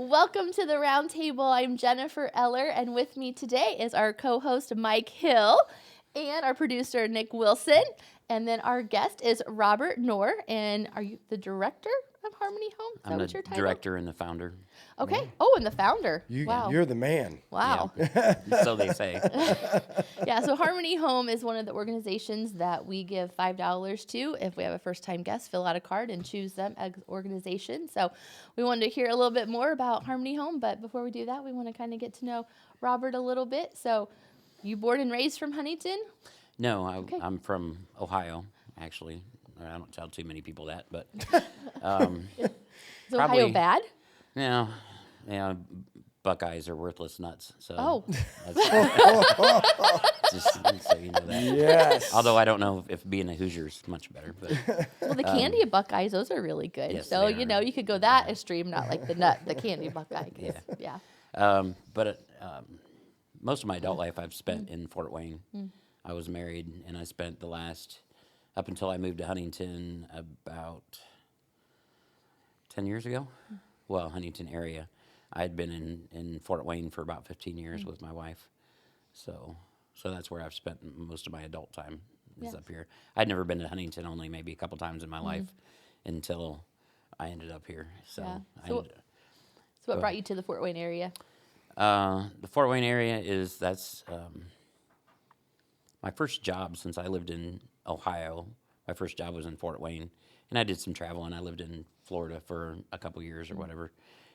Welcome to the Round Table. I'm Jennifer Eller, and with me today is our co-host Mike Hill and our producer Nick Wilson. And then our guest is Robert Knorr. And are you the director of Harmony Home? Is I'm that the your title? director and the founder. Okay. Yeah. Oh, and the founder. Wow. You're the man. Wow. Yeah. So they say. Yeah, so Harmony Home is one of the organizations that we give $5 to if we have a first-time guest, fill out a card and choose them as organization. So we wanted to hear a little bit more about Harmony Home, but before we do that, we want to kind of get to know Robert a little bit. So you born and raised from Huntington? No, I'm from Ohio, actually. I don't tell too many people that, but Is Ohio bad? Yeah, Buckeyes are worthless nuts. So Oh. just so you know that. Yes. Although I don't know if being a Hoosier is much better. But Well, the candy of Buckeyes, those are really good. Yes, So, they you are. know, you could go that extreme, not like the candy Buckeye. Yeah. But most of my adult life I've spent in Fort Wayne. I was married, and I spent up until I moved to Huntington about 10 years ago. Well, Huntington area. I had been in Fort Wayne for about 15 years with my wife. So that's where I've spent most of my adult time is up here. I'd never been to Huntington, only maybe a couple times in my life until I ended up here. So, Yeah. So what brought you to the Fort Wayne area? the Fort Wayne area that's my first job since I lived in Ohio. My first job was in Fort Wayne, and I did some traveling. I lived in Florida for a couple years or whatever,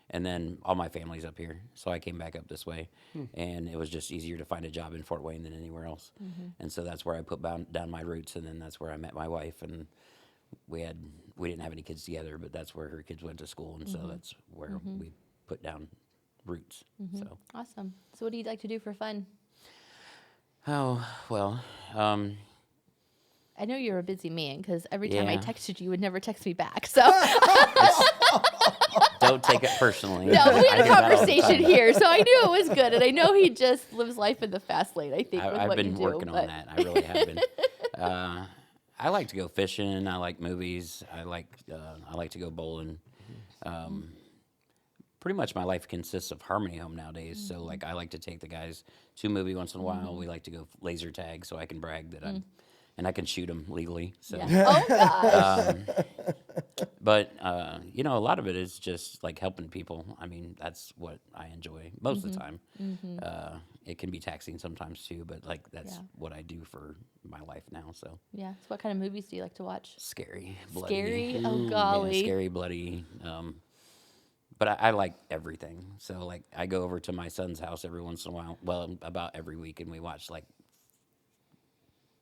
and then all my family's up here, so I came back up this way, and it was just easier to find a job in Fort Wayne than anywhere else, and so that's where I put down my roots, and then that's where I met my wife, and we didn't have any kids together, but that's where her kids went to school, and so that's where we put down roots. So Awesome. So what do you like to do for fun? oh well. I know you're a busy man because every time I Yeah. texted you, you would never text me back. So Don't take it personally. no, we had I a do that all the conversation time. here, so I knew it was good, and I know he just lives life in the fast lane. I think with I've what been you do, working but- on that. I really have been. I like to go fishing. I like movies. I like to go bowling. Pretty much my life consists of Harmony Home nowadays. So like I like to take the guys to a movie once in a while. We like to go laser tag so I can brag that and I can shoot them legally. So. Yeah. Oh gosh. But a lot of it is just like helping people. I mean, that's what I enjoy most of the time. It can be taxing sometimes too, but like that's what I do for my life now. So Yeah. So what kind of movies do you like to watch? scary, bloody. Scary? Oh Yeah, golly. scary, bloody. But I like everything. So like I go over to my son's house every once in a while. Well, about every week, and we watch like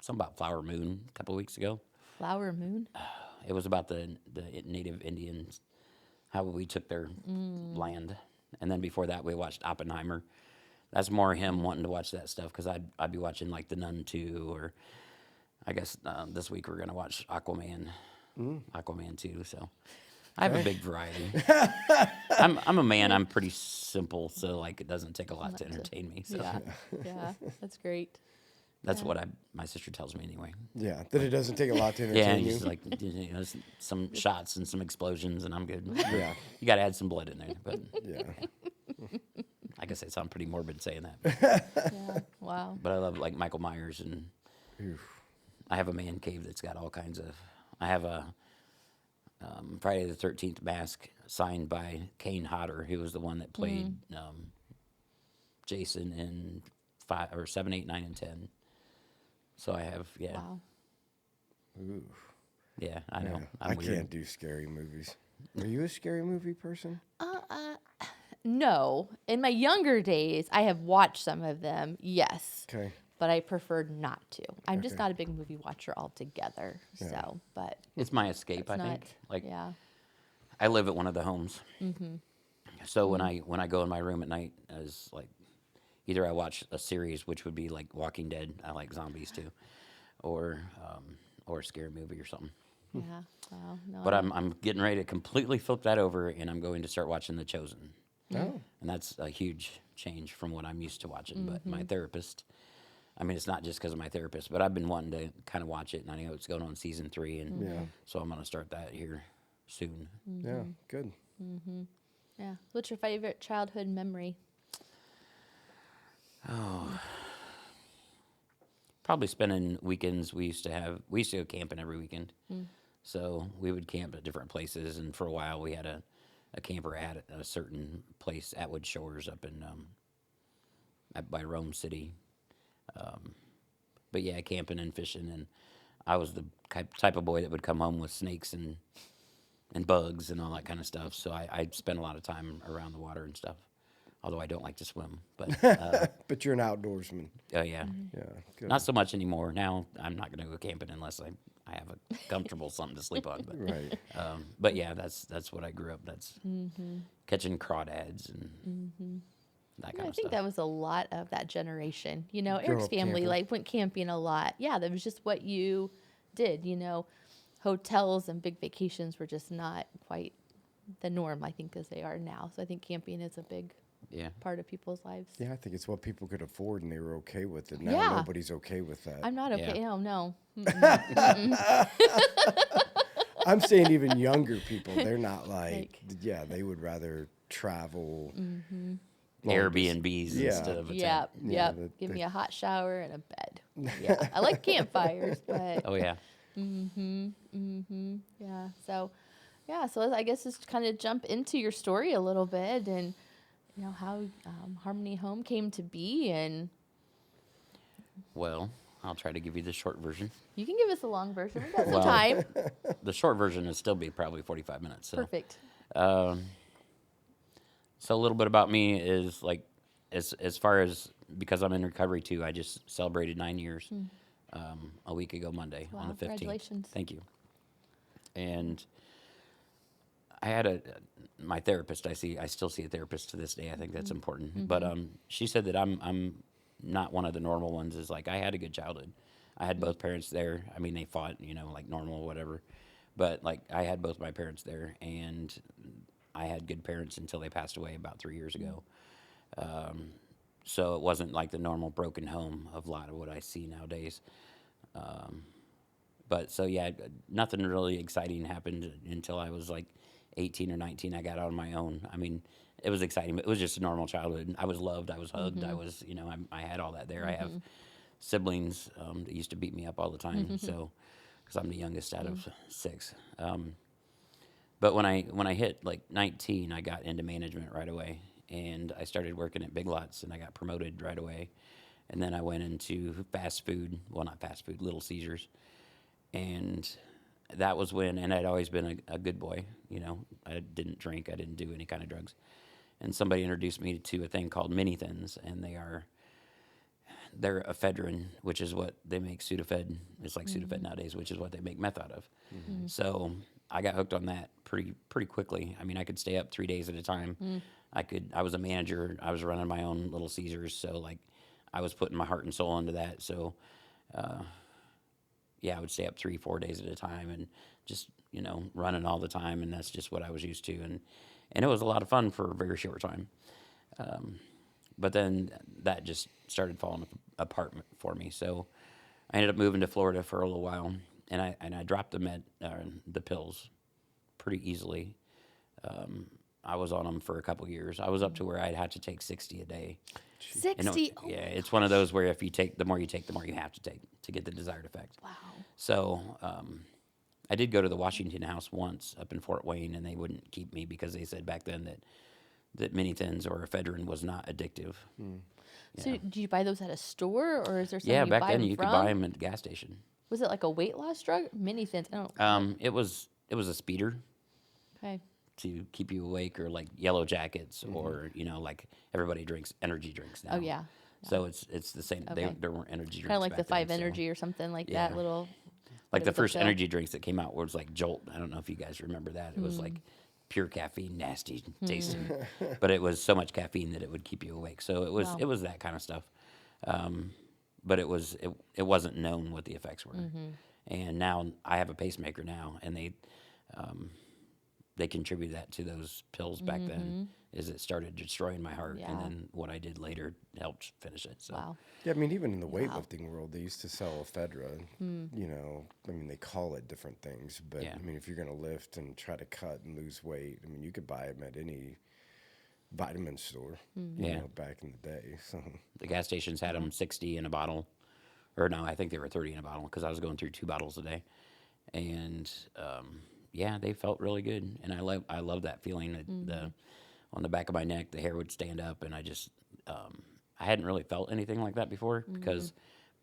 something about Flower Moon a couple of weeks ago. Flower Moon? It was about the native Indians, how we took their land. And then before that, we watched Oppenheimer. That's more him wanting to watch that stuff because I'd be watching like The Nun 2, or I guess this week we're going to watch Aquaman 2. So I have a big variety. I'm a man. I'm pretty simple, so like it doesn't take a lot to entertain me. So Yeah. That's great. that's what my sister tells me anyway. Yeah, that it doesn't take a lot to Yeah, entertain you. just like some shots and some explosions, and I'm good. Yeah. You got to add some blood in there, but Yeah. I guess I sound pretty morbid saying that. Yeah. Wow. But I love like Michael Myers, and I have a man cave that's got all kinds of. I have a Friday the 13th mask signed by Kane Hodder, who was the one that played Jason in 5 or 7, 8, 9, and 10. So I have Wow. Ooh. yeah, I know. Yeah. I'm I weird. can't do scary movies. Are you a scary movie person? No. In my younger days, I have watched some of them. Yes. Okay. But I prefer not to. I'm just Okay. not a big movie watcher altogether. Yeah. So, but It's my escape, I it's not. think. Like Yeah. I live at one of the homes. So when I go in my room at night, as like either I watch a series, which would be like Walking Dead. I like zombies too, or a scary movie or something. Yeah. Wow. No. But I'm getting ready to completely flip that over, and I'm going to start watching The Chosen. Oh. And that's a huge change from what I'm used to watching. But my therapist, I mean, it's not just because of my therapist, but I've been wanting to kind of watch it, and I know it's going on season 3, and Yeah. so I'm going to start that here soon. Yeah. Good. Yeah. What's your favorite childhood memory? Probably spending weekends. We used to go camping every weekend. So we would camp at different places, and for a while we had a camper at a certain place, Atwood Shores, up in by Rome City. But yeah, camping and fishing, and I was the type of boy that would come home with snakes and bugs and all that kind of stuff. So I spent a lot of time around the water and stuff. Although I don't like to swim, but But you're an outdoorsman. oh yeah, Yeah, good. not so much anymore. Now I'm not going to go camping unless I have a comfortable something to sleep on. But Right. but yeah, that's what I grew up. That's catching crawdads and that kind I of think stuff. that was a lot of that generation. You know, Grow Eric's up family camping. like went camping a lot. Yeah, that was just what you did. You know, hotels and big vacations were just not quite the norm, I think, as they are now. So I think camping is a big Yeah. part of people's lives. Yeah, I think it's what people could afford and they were okay with it. Now Yeah. nobody's okay with that. I'm not okay. Yeah. No. I'm saying even younger people, they're not like, Like- yeah, they would rather travel. Airbnbs Yeah. instead of a Yeah, tent. yeah. the- Give me a hot shower and a bed. Yeah, I like campfires, but Oh yeah. yeah. So I guess just kind of jump into your story a little bit, and you know how Harmony Home came to be, and Well, I'll try to give you the short version. you can give us a long version. We got some Well, time. The short version will still be probably 45 minutes. So. Perfect. So a little bit about me is like, as far as, because I'm in recovery too, I just celebrated 9 years a week ago Monday on Wow, the 15th. congratulations. Thank you. And I had my therapist. I still see a therapist to this day. I think that's important. But she said that I'm not one of the normal ones. Is like I had a good childhood. I had both parents there. I mean, they fought, like normal, whatever. But like I had both my parents there, and I had good parents until they passed away about 3 years ago. So it wasn't like the normal broken home of a lot of what I see nowadays. But so yeah, nothing really exciting happened until I was like 18 or 19. I got out on my own. I mean, it was exciting, but it was just a normal childhood. I was loved. I was hugged. I was, I had all that there. I have siblings that used to beat me up all the time. So, because I'm the youngest out of 6. But when I hit like 19, I got into management right away, and I started working at Big Lots, and I got promoted right away. And then I went into fast food. Well, not fast food, Little Caesars. And that was when, and I'd always been a good boy, I didn't drink, I didn't do any kind of drugs. And somebody introduced me to a thing called mini thins, and they're ephedrine, which is what they make Sudafed. It's like Sudafed nowadays, which is what they make meth out of. So I got hooked on that pretty quickly. I mean, I could stay up 3 days at a time. I was a manager. I was running my own Little Caesars, so like I was putting my heart and soul into that. So yeah, I would stay up 3-4 days at a time and just, running all the time. And that's just what I was used to. And it was a lot of fun for a very short time. But then that just started falling apart for me. So I ended up moving to Florida for a little while, and I dropped the pills pretty easily. I was on them for a couple years. I was up to where I'd had to take 60 a day. 60. Yeah, it's one of those where if you take, the more you take, the more you have to take to get the desired effect. Wow. So I did go to the Washington House once up in Fort Wayne, and they wouldn't keep me because they said back then that mini thins or ephedrine was not addictive. So did you buy those at a store, or is there something Yeah, you back buy then them you from? could buy them at the gas station. Was it like a weight loss drug? Mini thins. I don't. It was a speeder Okay. to keep you awake, or like Yellow Jackets, or like everybody drinks energy drinks now. Oh yeah. So it's the same. Okay. There weren't energy drinks. Kind of like back the 5 then, so- Energy or something like Yeah. that little. Like the bit of a first pill. energy drinks that came out was like Jolt. I don't know if you guys remember that. It was like pure caffeine, nasty tasting, but it was so much caffeine that it would keep you awake. So it was Wow. it was that kind of stuff. But it wasn't known what the effects were. And now I have a pacemaker now, and they contribute that to those pills back then. Is it started destroying my heart, Yeah. and then what I did later helped finish it. So Wow. Yeah, I mean, even in the weightlifting world, they used to sell ephedra. I mean, they call it different things, but Yeah. I mean, if you're going to lift and try to cut and lose weight, I mean, you could buy them at any vitamin store, Yeah. back in the day. So The gas stations had them 60 in a bottle, or no, I think they were 30 in a bottle because I was going through 2 bottles a day, and yeah, they felt really good, and I love that feeling that the on the back of my neck, the hair would stand up, and I hadn't really felt anything like that before because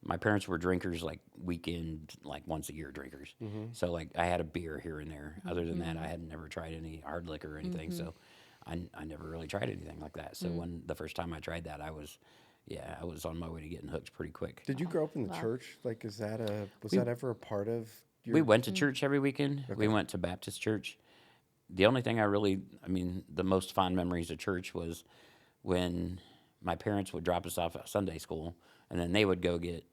my parents were drinkers, like weekend, like once a year drinkers. So like I had a beer here and there. Other than that, I had never tried any hard liquor or anything. So I never really tried anything like that. So when the first time I tried that, I was on my way to getting hooked pretty quick. did you grow up in the church? Like, was that ever a part of your? We went to church every weekend. We went to Baptist church. The only thing the most fond memories of church was when my parents would drop us off at Sunday school, and then they would go get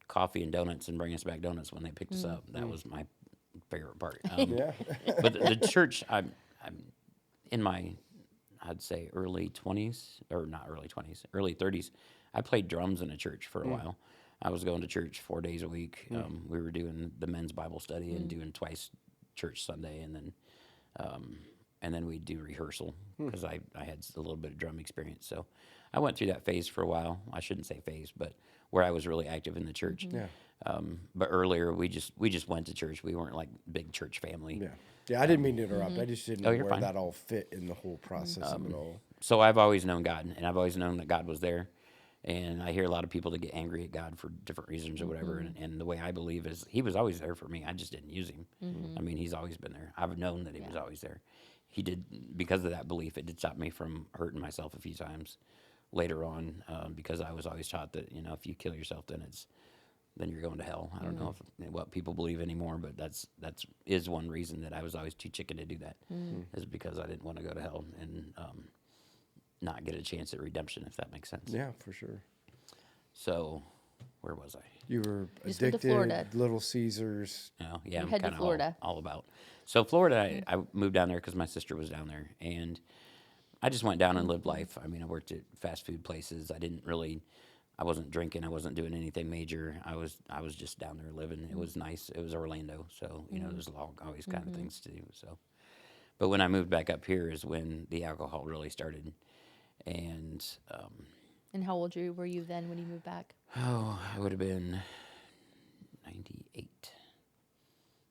coffee and donuts and bring us back donuts when they picked us up. That was my favorite part. Yeah. But the church, I'm in my, I'd say early 20s, or not early 20s, early 30s. I played drums in a church for a while. I was going to church 4 days a week. We were doing the men's Bible study and doing twice church Sunday, and then we'd do rehearsal because I had a little bit of drum experience. So I went through that phase for a while. I shouldn't say phase, but where I was really active in the church. Yeah. But earlier we just went to church. We weren't like big church family. Yeah. Yeah, I didn't mean to interrupt. I just didn't know you're where fine. that all fit in the whole process of it all. So I've always known God, and I've always known that God was there. And I hear a lot of people that get angry at God for different reasons or whatever. And the way I believe is he was always there for me. I just didn't use him. I mean, he's always been there. I've known that he was always there. He did, because of that belief, it did stop me from hurting myself a few times later on, because I was always taught that, if you kill yourself, then you're going to hell. I don't know what people believe anymore, but that's one reason that I was always too chicken to do that, is because I didn't want to go to hell and not get a chance at redemption, if that makes sense. Yeah, for sure. So, where was I? You were Just went to addicted, Florida. Little Caesars. Oh, yeah, I'm head to kind of Florida. all about. So Florida, I moved down there because my sister was down there, and I just went down and lived life. I mean, I worked at fast food places. I wasn't drinking. I wasn't doing anything major. I was just down there living. It was nice. It was Orlando, so there's always kind of things to do. So, but when I moved back up here is when the alcohol really started, and And how old were you then when you moved back? I would have been 98,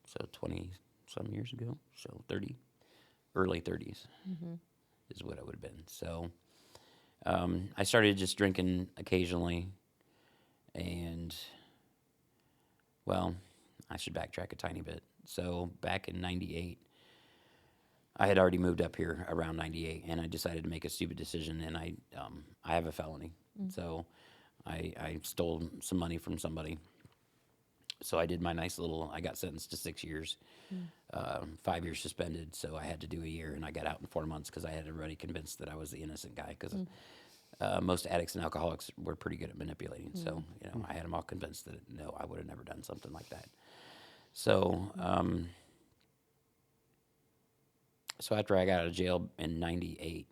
so 20 some years ago. So 30, early 30s is what I would have been. So I started just drinking occasionally, and well, I should backtrack a tiny bit. So back in 98, I had already moved up here around 98, and I decided to make a stupid decision, and I have a felony. So I stole some money from somebody. So I did my I got sentenced to 6 years, 5 years suspended, so I had to do a year, and I got out in 4 months because I had already convinced that I was the innocent guy, because most addicts and alcoholics were pretty good at manipulating. So, I had them all convinced that, no, I would have never done something like that. So, so after I got out of jail in 98,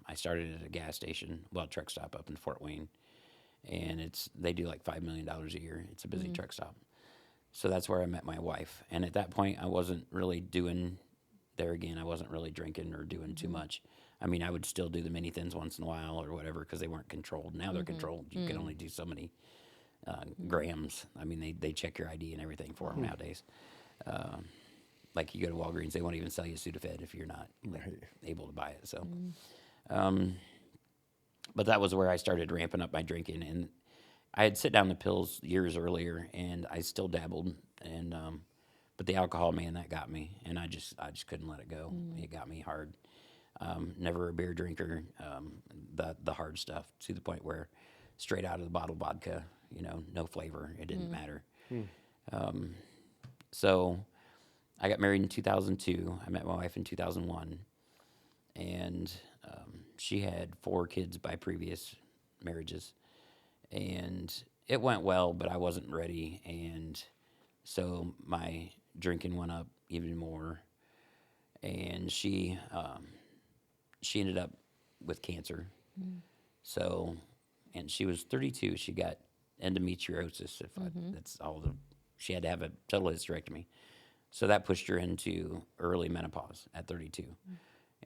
I started at a gas station, truck stop up in Fort Wayne, and they do like $5 million a year. It's a busy truck stop. So that's where I met my wife. And at that point, I wasn't really I wasn't really drinking or doing too much. I mean, I would still do the mini thins once in a while or whatever, because they weren't controlled. Now they're controlled. You can only do so many grams. I mean, they check your ID and everything for them nowadays. Like you go to Walgreens, they won't even sell you Sudafed if you're not able to buy it. So, but that was where I started ramping up my drinking, and I had sit down the pills years earlier, and I still dabbled, and but the alcohol, man, that got me, and I just couldn't let it go. It got me hard. Never a beer drinker. The hard stuff, to the point where straight out of the bottle vodka, no flavor. It didn't matter. So I got married in 2002. I met my wife in 2001, and she had 4 kids by previous marriages, and it went well, but I wasn't ready, and so my drinking went up even more, and she ended up with cancer. So, and she was 32. She got endometriosis. That's all she had to have a total hysterectomy. So that pushed her into early menopause at 32.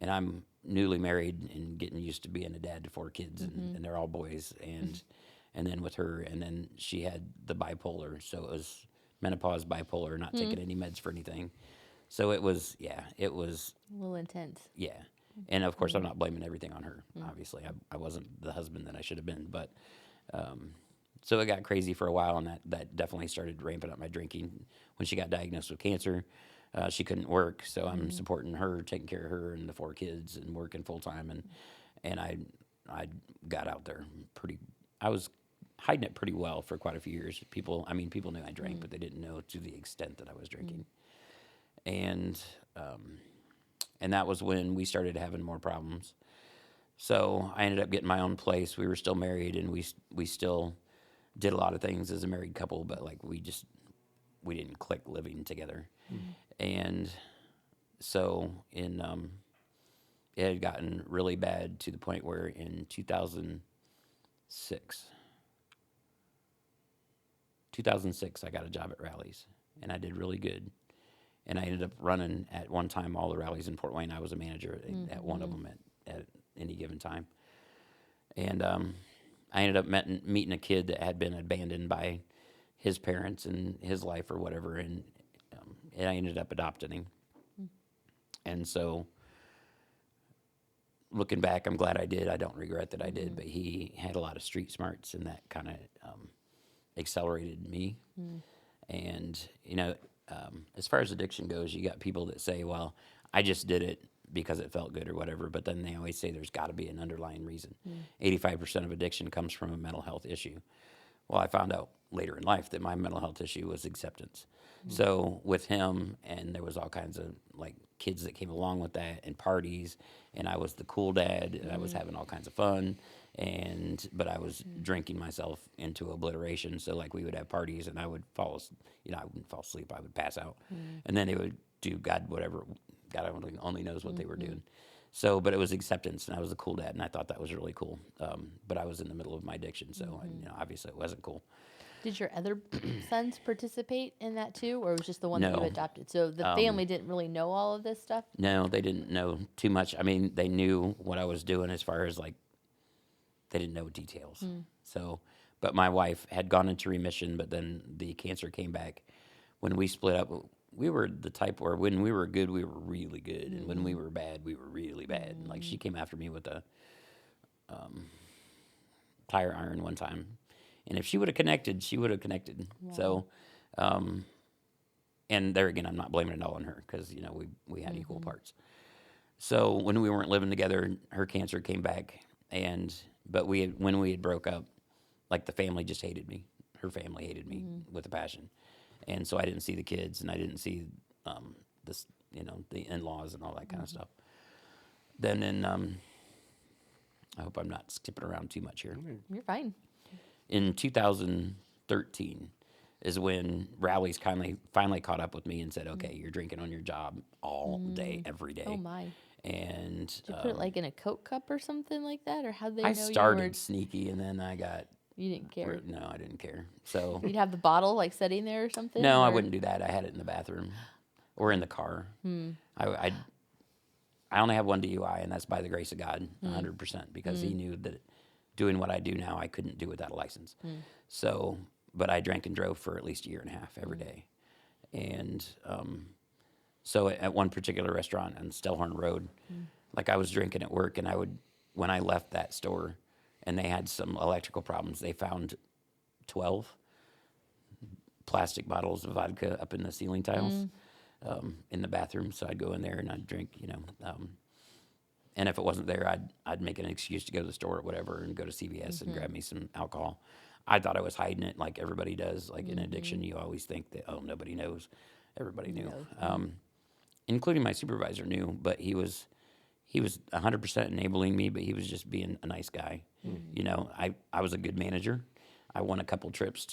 and I'm newly married and getting used to being a dad to 4 kids, and they're all boys, and then with her, and then she had the bipolar, so it was menopause, bipolar, not taking any meds for anything. So it was, it was A little intense. yeah. And of course, I'm not blaming everything on her. Obviously, I wasn't the husband that I should have been. But so it got crazy for a while, and that definitely started ramping up my drinking. When she got diagnosed with cancer, she couldn't work, so I'm supporting her, taking care of her and the 4 kids, and working full time. And I got out there pretty. I was hiding it pretty well for quite a few years. People knew I drank, but they didn't know to the extent that I was drinking. And that was when we started having more problems. So I ended up getting my own place. We were still married, and we still did a lot of things as a married couple, but like we didn't click living together. And so it had gotten really bad to the point where in 2006 I got a job at Rallies, and I did really good. And I ended up running at one time all the rallies in Fort Wayne. I was a manager at one of them at any given time. And I ended up meeting a kid that had been abandoned by his parents in his life or whatever, and I ended up adopting him. And so, looking back, I'm glad I did. I don't regret that I did, but he had a lot of street smarts, and that kind of accelerated me. And, as far as addiction goes, you got people that say, well, I just did it because it felt good or whatever, but then they always say there's got to be an underlying reason. 85% of addiction comes from a mental health issue. Well, I found out later in life that my mental health issue was acceptance. So with him, and there was all kinds of like kids that came along with that and parties, and I was the cool dad, and I was having all kinds of fun, but I was drinking myself into obliteration. So like we would have parties, and I would I wouldn't fall asleep. I would pass out, and then they would do God only knows what they were doing. So, but it was acceptance, and I was the cool dad, and I thought that was really cool. But I was in the middle of my addiction, so obviously it wasn't cool. Did your other sons participate in that too, or was it just the one that No. you adopted? So the family didn't really know all of this stuff? No, they didn't know too much. I mean, they knew what I was doing as far as like, they didn't know details. So, but my wife had gone into remission, but then the cancer came back. When we split up, we were the type where when we were good, we were really good. And when we were bad, we were really bad. And like she came after me with a tire iron one time. And if she would have connected, she would have connected. Wow. So, and there again, I'm not blaming it all on her because, we had equal parts. So when we weren't living together, her cancer came back. But when we had broke up, like the family just hated me. Her family hated me with a passion. And so I didn't see the kids, and I didn't see the in-laws and all that kind of stuff. Then I hope I'm not skipping around too much here. You're fine. In 2013 is when Rallies finally caught up with me and said, okay, you're drinking on your job all day, every day. Oh, my. And did you put it like in a Coke cup or something like that? Or how did they know I you started were... sneaky, and then I got... You didn't care? No, I didn't care. So you'd have the bottle like sitting there or something? No, or? I wouldn't do that. I had it in the bathroom or in the car. I only have one DUI, and that's by the grace of God, 100%, because he knew that doing what I do now, I couldn't do without a license. So, but I drank and drove for at least a year and a half every day. And so at one particular restaurant on Stellhorn Road, like I was drinking at work, and when I left that store, and they had some electrical problems, they found 12 plastic bottles of vodka up in the ceiling tiles in the bathroom. So I'd go in there and I'd drink, and if it wasn't there, I'd make an excuse to go to the store or whatever and go to CVS and grab me some alcohol. I thought I was hiding it like everybody does. Like in addiction, you always think that, oh, nobody knows. Everybody knew. Including my supervisor knew, but he was 100% enabling me, but he was just being a nice guy. I was a good manager. I won a couple trips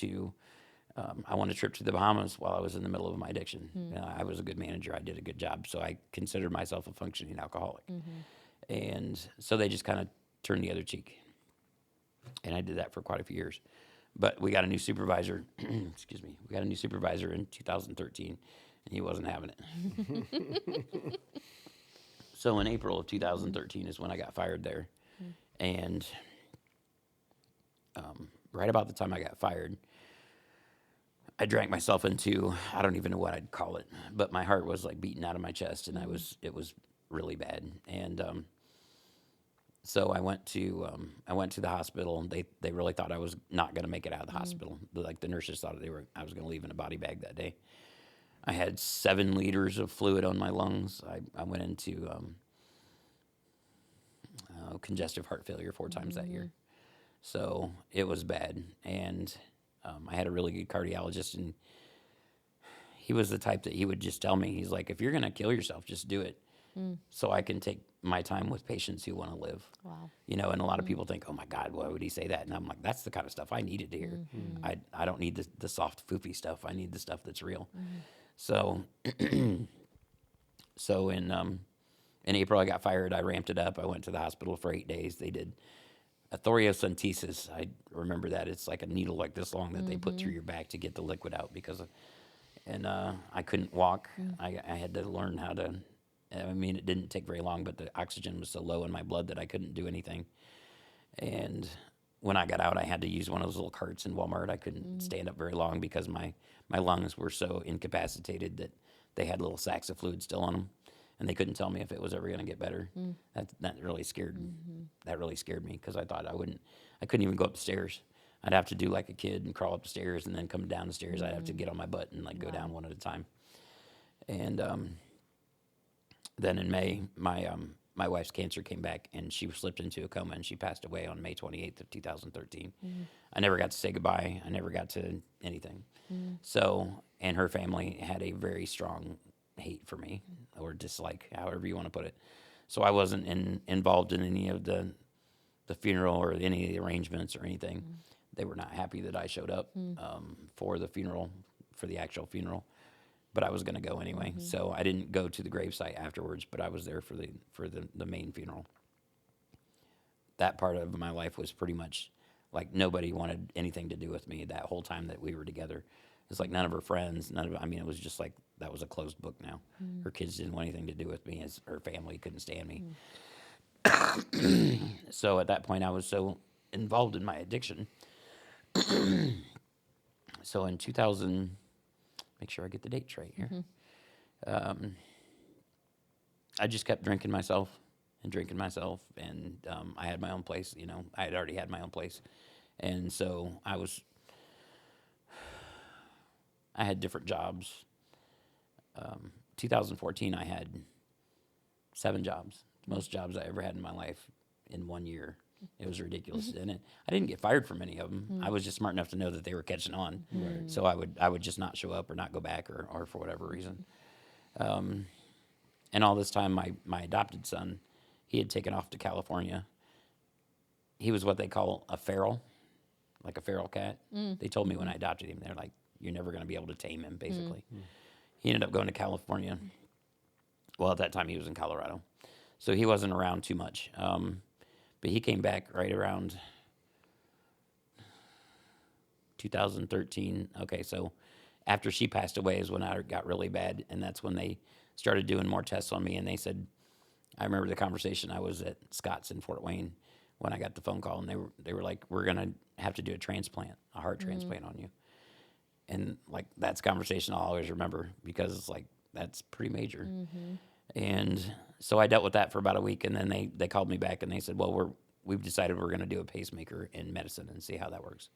I won a trip to the Bahamas while I was in the middle of my addiction. I was a good manager. I did a good job. So I considered myself a functioning alcoholic. And so they just kind of turned the other cheek. And I did that for quite a few years. But we got a new supervisor. Excuse me. We got a new supervisor in 2013, and he wasn't having it. So in April of 2013 is when I got fired there. And right about the time I got fired, I drank myself into, I don't even know what I'd call it, but my heart was like beating out of my chest, and it was really bad. And so I went to the hospital, and they really thought I was not going to make it out of the hospital. Like the nurses thought I was going to leave in a body bag that day. I had 7 liters of fluid on my lungs. I went into congestive heart failure 4 times that year. So it was bad. And I had a really good cardiologist, and he was the type that he would just tell me, he's like, if you're going to kill yourself, just do it. So I can take my time with patients who want to live. Wow. You know, and a lot of people think, oh my God, why would he say that? And I'm like, that's the kind of stuff I needed to hear. I don't need the soft, foofy stuff. I need the stuff that's real. So, so in April, I got fired. I ramped it up. I went to the hospital for 8 days. They did a thoracentesis. I remember that. It's like a needle like this long that they put through your back to get the liquid out and I couldn't walk. I had to learn how to, I mean, it didn't take very long, but the oxygen was so low in my blood that I couldn't do anything. And when I got out, I had to use one of those little carts in Walmart. I couldn't stand up very long because my lungs were so incapacitated that they had little sacks of fluid still on them, and they couldn't tell me if it was ever going to get better. That really scared me because I thought I couldn't even go up the stairs. I'd have to do like a kid and crawl up the stairs and then come down the stairs. I'd have to get on my butt and like go down one at a time. And then in May, my wife's cancer came back, and she slipped into a coma, and she passed away on May 28th of 2013. I never got to say goodbye. I never got to anything. So, and her family had a very strong hate for me, or dislike, however you want to put it. So I wasn't involved in any of the funeral or any of the arrangements or anything. They were not happy that I showed up for the funeral, for the actual funeral. But I was going to go anyway, so I didn't go to the gravesite afterwards. But I was there for the main funeral. That part of my life was pretty much like nobody wanted anything to do with me that whole time that we were together. It's like none of her friends, I mean, it was just like that was a closed book now. Her kids didn't want anything to do with me, as her family couldn't stand me. So at that point, I was so involved in my addiction. So in 2000. Make sure I get the dates right here. I just kept drinking myself, and I had my own place. You know, I had already had my own place, and so I had different jobs. 2014, I had 7 jobs, the most jobs I ever had in my life in 1 year. It was ridiculous, and I didn't get fired from any of them. I was just smart enough to know that they were catching on, so I would just not show up or not go back or for whatever reason. And all this time, my adopted son, he had taken off to California. He was what they call a feral, like a feral cat. They told me when I adopted him, they're like, you're never going to be able to tame him, basically. He ended up going to California. Well, at that time, he was in Colorado, so he wasn't around too much. But he came back right around 2013. Okay, so after she passed away is when I got really bad, and that's when they started doing more tests on me. And they said, I remember the conversation. I was at Scott's in Fort Wayne when I got the phone call, and they were like, we're gonna have to do a heart transplant on you. And like that's a conversation I'll always remember because it's like that's pretty major. And so I dealt with that for about a week, and then they called me back and they said, well, we've decided we're going to do a pacemaker in medicine and see how that works.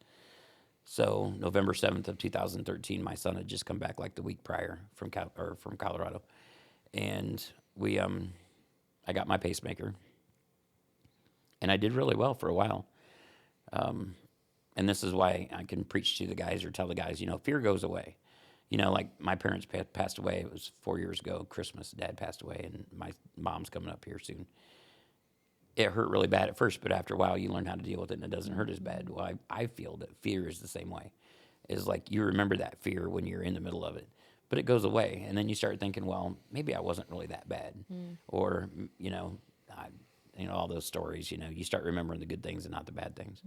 So November 7th of 2013, my son had just come back like the week prior from Colorado, and I got my pacemaker, and I did really well for a while. And this is why I can preach to the guys or tell the guys, fear goes away. Like my parents passed away. It was 4 years ago, Christmas. Dad passed away, and my mom's coming up here soon. It hurt really bad at first, but after a while, you learn how to deal with it, and it doesn't hurt as bad. Well, I feel that fear is the same way. It's like you remember that fear when you're in the middle of it, but it goes away, and then you start thinking, well, maybe I wasn't really that bad, or all those stories. You start remembering the good things and not the bad things.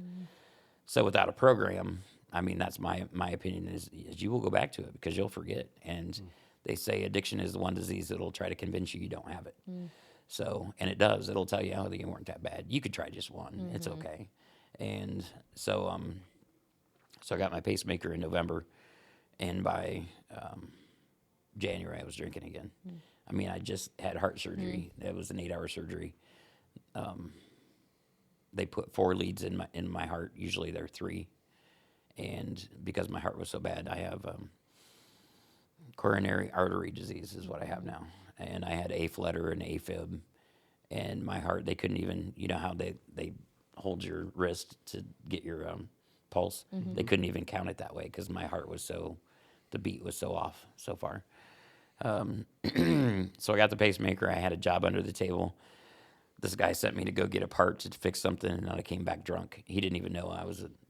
So without a program, I mean, that's my opinion is you will go back to it because you'll forget. And they say addiction is the one disease that'll try to convince you don't have it. So, and it does. It'll tell you, oh, you weren't that bad. You could try just one. It's okay. And so, so I got my pacemaker in November, and by January I was drinking again. I mean, I just had heart surgery. It was an 8-hour surgery. They put 4 leads in my heart. Usually they're 3, and because my heart was so bad, I have coronary artery disease is what I have now, and I had A-flutter and AFib, and my heart, they couldn't even, you know how they hold your wrist to get your pulse. They couldn't even count it that way because my heart was the beat was so off so far. So I got the pacemaker. I had a job under the table. This guy sent me to go get a part to fix something, and I came back drunk. He didn't even know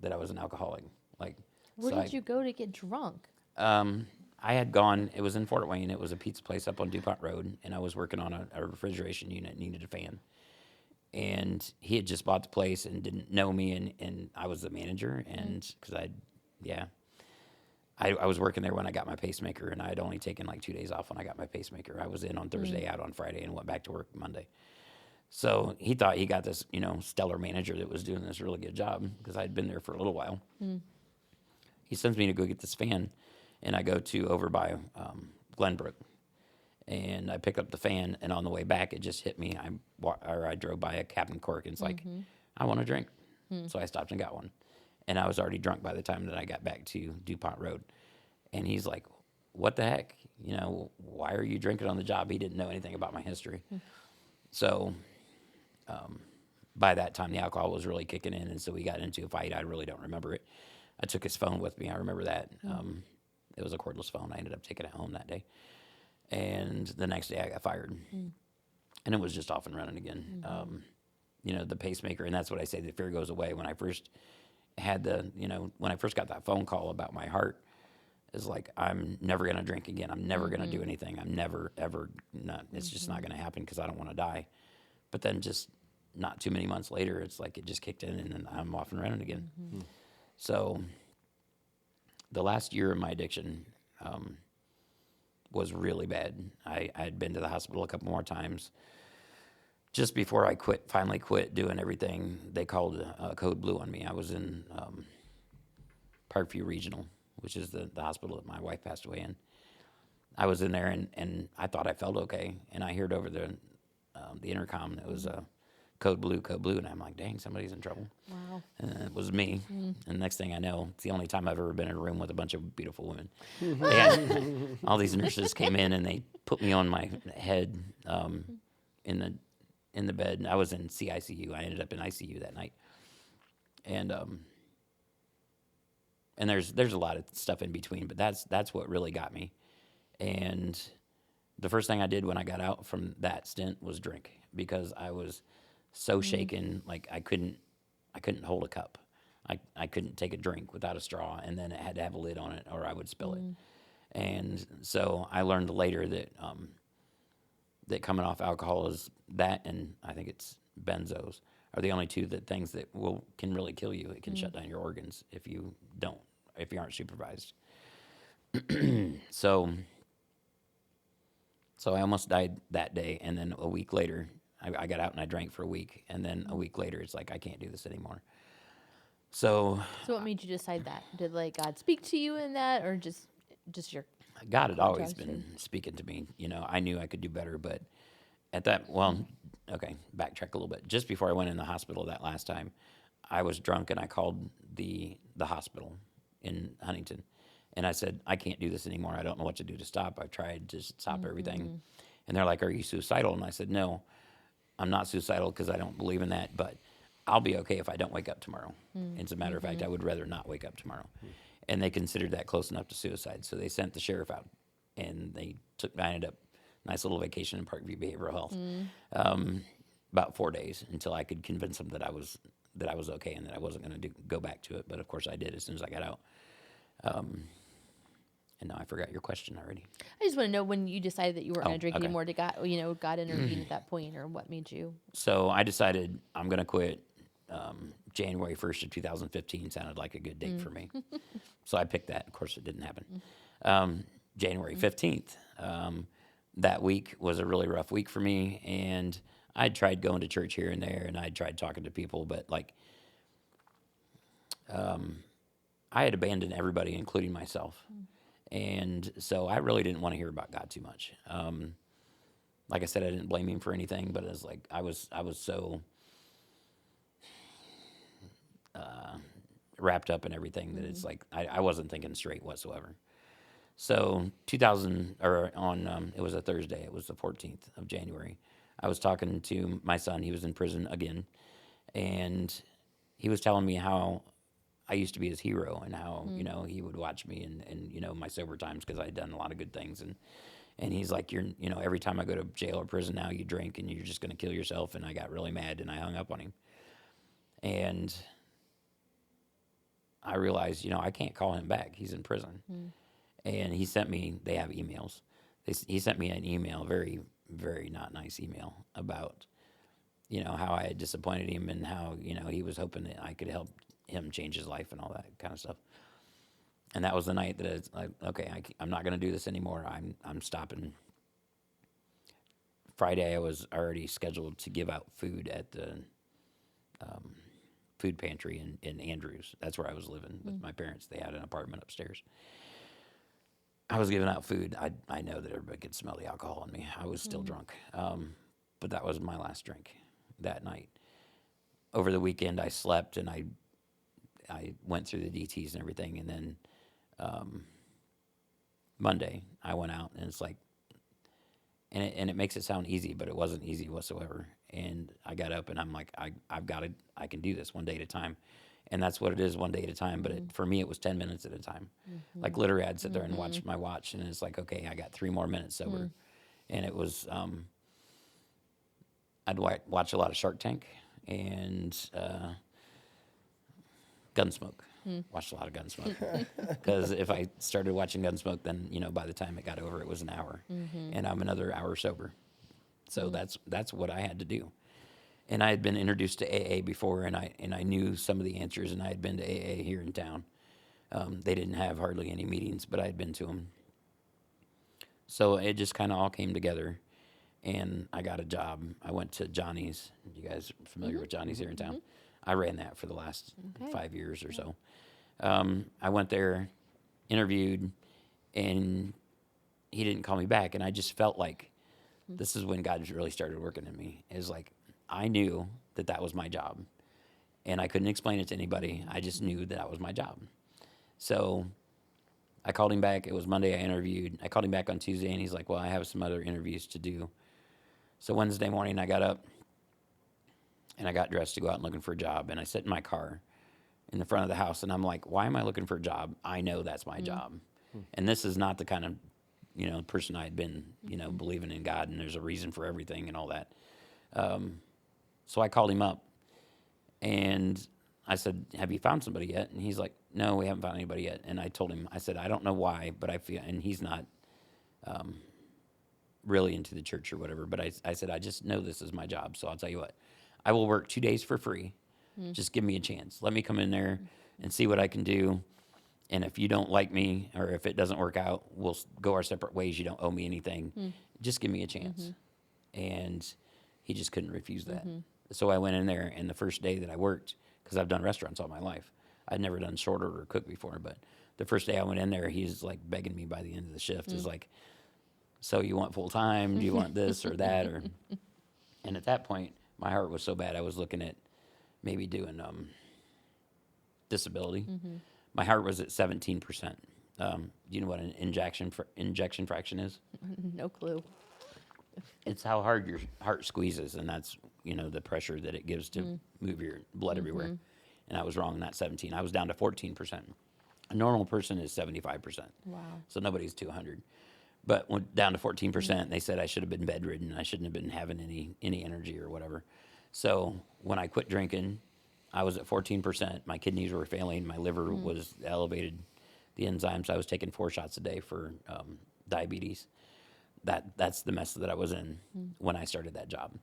that I was an alcoholic. Like, Where so did you go to get drunk? I had gone. It was in Fort Wayne. It was a pizza place up on DuPont Road, and I was working on a refrigeration unit. Needed a fan, and he had just bought the place and didn't know me, and I was the manager, and because I was working there when I got my pacemaker, and I had only taken like 2 days off when I got my pacemaker. I was in on Thursday, out on Friday, and went back to work Monday. So he thought he got this, stellar manager that was doing this really good job because I'd been there for a little while. He sends me to go get this fan, and I go to over by Glenbrook, and I pick up the fan, and on the way back, it just hit me. I drove by a Captain Cork, and it's like, I want a drink. So I stopped and got one. And I was already drunk by the time that I got back to DuPont Road. And he's like, what the heck? Why are you drinking on the job? He didn't know anything about my history. So by that time, the alcohol was really kicking in, and so we got into a fight. I really don't remember it. I took his phone with me. I remember that. It was a cordless phone. I ended up taking it home that day. And the next day, I got fired. And it was just off and running again. The pacemaker, and that's what I say, the fear goes away. When I first had when I first got that phone call about my heart, is like, I'm never going to drink again. I'm never going to do anything. I'm never, ever, not, it's just not going to happen because I don't want to die. But then just not too many months later, it's like it just kicked in, and then I'm off and running again. So the last year of my addiction was really bad. I had been to the hospital a couple more times. Just before I finally quit doing everything, they called Code Blue on me. I was in Parkview Regional, which is the hospital that my wife passed away in. I was in there, and I thought I felt okay, and I heard over the intercom that was Code Blue, and I'm like, dang, somebody's in trouble. Wow. And it was me. And next thing I know, it's the only time I've ever been in a room with a bunch of beautiful women. And all these nurses came in, and they put me on my head in the bed. And I was in CICU. I ended up in ICU that night. And there's a lot of stuff in between, but that's what really got me. And the first thing I did when I got out from that stint was drink, because I was so shaken, like I couldn't hold a cup. I couldn't take a drink without a straw, and then it had to have a lid on it or I would spill it. And so I learned later that that coming off alcohol is that, and I think it's benzos, are the only two things that can really kill you. It can shut down your organs if you aren't supervised. So I almost died that day, and then a week later, I got out and I drank for a week, and then a week later, it's like, I can't do this anymore. So what made you decide that? Did God speak to you in that, or just your God had always contrast been speaking to me. I knew I could do better, but backtrack a little bit. Just before I went in the hospital that last time, I was drunk, and I called the hospital in Huntington, and I said, I can't do this anymore. I don't know what to do to stop. I've tried to stop everything. And they're like, are you suicidal? And I said, no, I'm not suicidal, because I don't believe in that, but I'll be okay if I don't wake up tomorrow. As a matter of fact, I would rather not wake up tomorrow. And they considered that close enough to suicide. So they sent the sheriff out, and I ended up nice little vacation in Parkview Behavioral Health, about 4 days, until I could convince them that I was okay and that I wasn't going to go back to it. But of course I did as soon as I got out. And now I forgot your question already. I just want to know when you decided that you weren't going to drink okay. anymore. God intervened at that point, or what made you? So I decided I'm going to quit. January 1st of 2015 sounded like a good date for me. So I picked that. Of course, it didn't happen. January 15th, that week was a really rough week for me, and I tried going to church here and there, and I tried talking to people, but like, I had abandoned everybody, including myself. And so I really didn't want to hear about God too much. Like I said, I didn't blame him for anything, but it was like I was so wrapped up in everything that it's like I wasn't thinking straight whatsoever. So it was a Thursday. It was the 14th of January. I was talking to my son. He was in prison again, and he was telling me how I used to be his hero and how, he would watch me and my sober times because I had done a lot of good things. And he's like, every time I go to jail or prison now, you drink and you're just going to kill yourself. And I got really mad and I hung up on him. And I realized, I can't call him back. He's in prison. And they have emails. He sent me an email, very, very not nice email about, how I had disappointed him and how, he was hoping that I could help him change his life and all that kind of stuff. And that was the night that it's like, okay, I'm not going to do this anymore. I'm stopping. Friday, I was already scheduled to give out food at the food pantry in Andrews. That's where I was living with my parents. They had an apartment upstairs. I was giving out food. I know that everybody could smell the alcohol in me. I was still drunk. But that was my last drink that night. Over the weekend, I slept and I went through the DTs and everything. And then Monday, I went out and it's like, and it makes it sound easy, but it wasn't easy whatsoever. And I got up and I'm like, I can do this one day at a time. And that's what it is, one day at a time. But for me, it was 10 minutes at a time. Like literally, I'd sit there and watch my watch, and it's like, okay, I got 3 more minutes sober. And it was, I'd watch a lot of Shark Tank and Gunsmoke. Watched a lot of Gunsmoke. Because if I started watching Gunsmoke, then, by the time it got over, it was an hour. And I'm another hour sober. So that's what I had to do. And I had been introduced to AA before, and I knew some of the answers, and I had been to AA here in town. They didn't have hardly any meetings, but I had been to them. So it just kind of all came together, and I got a job. I went to Johnny's. You guys are familiar with Johnny's here in town? I ran that for the last 5 years or so. I went there, interviewed, and he didn't call me back, and I just felt like this is when God really started working in me. It was like, I knew that was my job, and I couldn't explain it to anybody. I just knew that was my job. So I called him back. It was Monday I interviewed. I called him back on Tuesday, and he's like, well, I have some other interviews to do. So Wednesday morning I got up, and I got dressed to go out and looking for a job, and I sat in my car in the front of the house, and I'm like, why am I looking for a job? I know that's my job. And this is not the kind of, person I had been, believing in God, and there's a reason for everything and all that. So I called him up, and I said, have you found somebody yet? And he's like, no, we haven't found anybody yet. And I told him, I said, I don't know why, but I feel, and he's not really into the church or whatever, but I said, I just know this is my job, so I'll tell you what. I will work 2 days for free. Just give me a chance. Let me come in there and see what I can do. And if you don't like me, or if it doesn't work out, we'll go our separate ways. You don't owe me anything. Just give me a chance. And he just couldn't refuse that. So I went in there, and the first day that I worked, because I've done restaurants all my life, I'd never done short order or cook before, but the first day I went in there, he's like begging me by the end of the shift. Is like, so you want full time? Do you want this or that? And at that point, my heart was so bad, I was looking at maybe doing disability. My heart was at 17%. Do you know what an injection fraction is? No clue. It's how hard your heart squeezes, and that's, the pressure that it gives to move your blood everywhere. And I was wrong, not 17. I was down to 14%. A normal person is 75%. Wow. So nobody's 200. But went down to 14%. They said I should have been bedridden. I shouldn't have been having any energy or whatever. So when I quit drinking, I was at 14%. My kidneys were failing. My liver was elevated. The enzymes, I was taking 4 shots a day for diabetes. That's the mess that I was in when I started that job.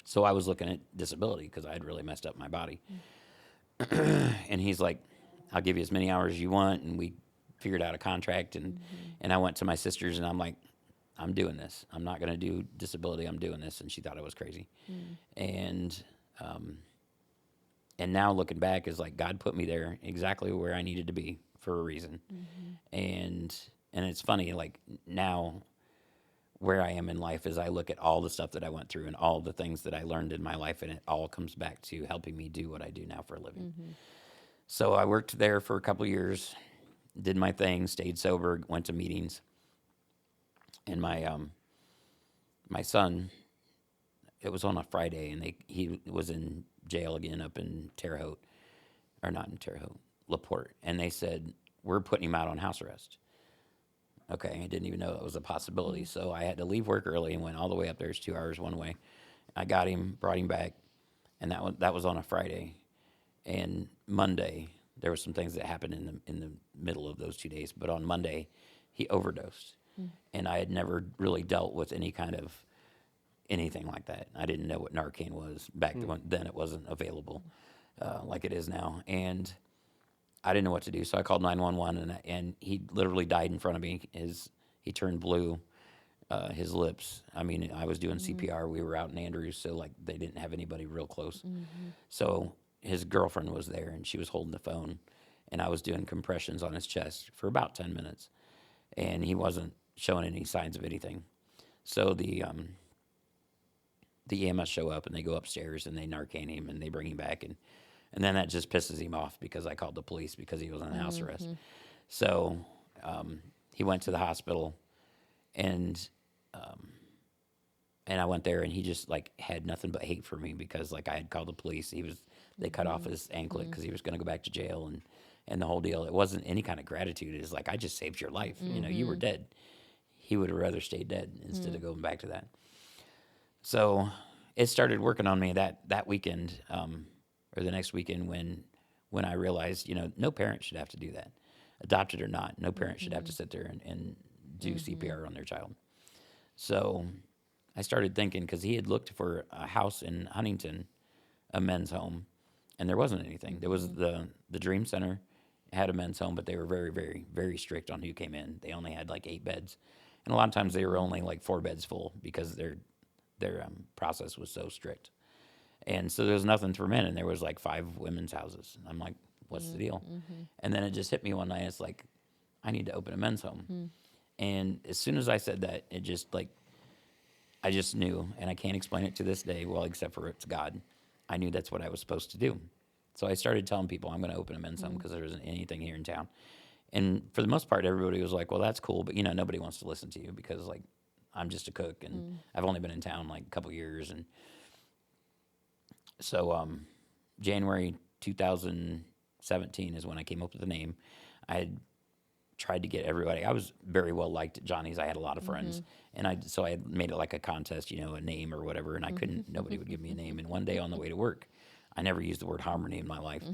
So I was looking at disability because I had really messed up my body. And he's like, I'll give you as many hours as you want. And we figured out a contract. And I went to my sisters, and I'm like, I'm doing this. I'm not going to do disability. I'm doing this. And she thought I was crazy. And, and now looking back is like God put me there exactly where I needed to be for a reason. And it's funny, like now where I am in life is I look at all the stuff that I went through and all the things that I learned in my life, and it all comes back to helping me do what I do now for a living. So I worked there for a couple of years, did my thing, stayed sober, went to meetings, and my son, it was on a Friday, and he was in jail again up in Terre Haute, or not in Terre Haute, LaPorte, and they said, we're putting him out on house arrest. Okay, I didn't even know that was a possibility, so I had to leave work early and went all the way up there. It's 2 hours one way. I got him, brought him back, and that was on a Friday. And Monday, there were some things that happened in the middle of those 2 days, but on Monday, he overdosed. And I had never really dealt with any kind of anything like that. I didn't know what Narcan was back then. It wasn't available like it is now, and I didn't know what to do. So I called 911, and he literally died in front of me. He turned blue, his lips. I mean, I was doing CPR. We were out in Andrews, so like they didn't have anybody real close. So his girlfriend was there, and she was holding the phone, and I was doing compressions on his chest for about 10 minutes, and he wasn't showing any signs of anything. So the EMS show up, and they go upstairs, and they Narcan him, and they bring him back, and then that just pisses him off because I called the police because he was on house arrest. So he went to the hospital, and I went there, and he just like had nothing but hate for me because like I had called the police. They cut off his anklet because he was going to go back to jail, and the whole deal. It wasn't any kind of gratitude. It was like, I just saved your life. You know, you were dead. He would have rather stayed dead instead of going back to that. So it started working on me that weekend, or the next weekend when I realized, you know, no parent should have to do that. Adopted or not, no parent should have to sit there and do CPR on their child. So I started thinking, because he had looked for a house in Huntington, a men's home, and there wasn't anything. There was the Dream Center had a men's home, but they were very, very, very strict on who came in. They only had like 8 beds. And a lot of times they were only like 4 beds full because their process was so strict. And so there was nothing for men, and there was like 5 women's houses. And I'm like, what's the deal? And then it just hit me one night. It's like, I need to open a men's home. And as soon as I said that, it just like, I just knew, and I can't explain it to this day, well, except for it's God. I knew that's what I was supposed to do. So I started telling people I'm going to open a men's home because there isn't anything here in town. And for the most part, everybody was like, well, that's cool, but, you know, nobody wants to listen to you because, like, I'm just a cook, and I've only been in town, like, a couple years. And so January 2017 is when I came up with the name. I had tried to get everybody. I was very well liked at Johnny's. I had a lot of friends, and I had made it like a contest, you know, a name or whatever, and I couldn't. Nobody would give me a name. And one day on the way to work, I never used the word harmony in my life.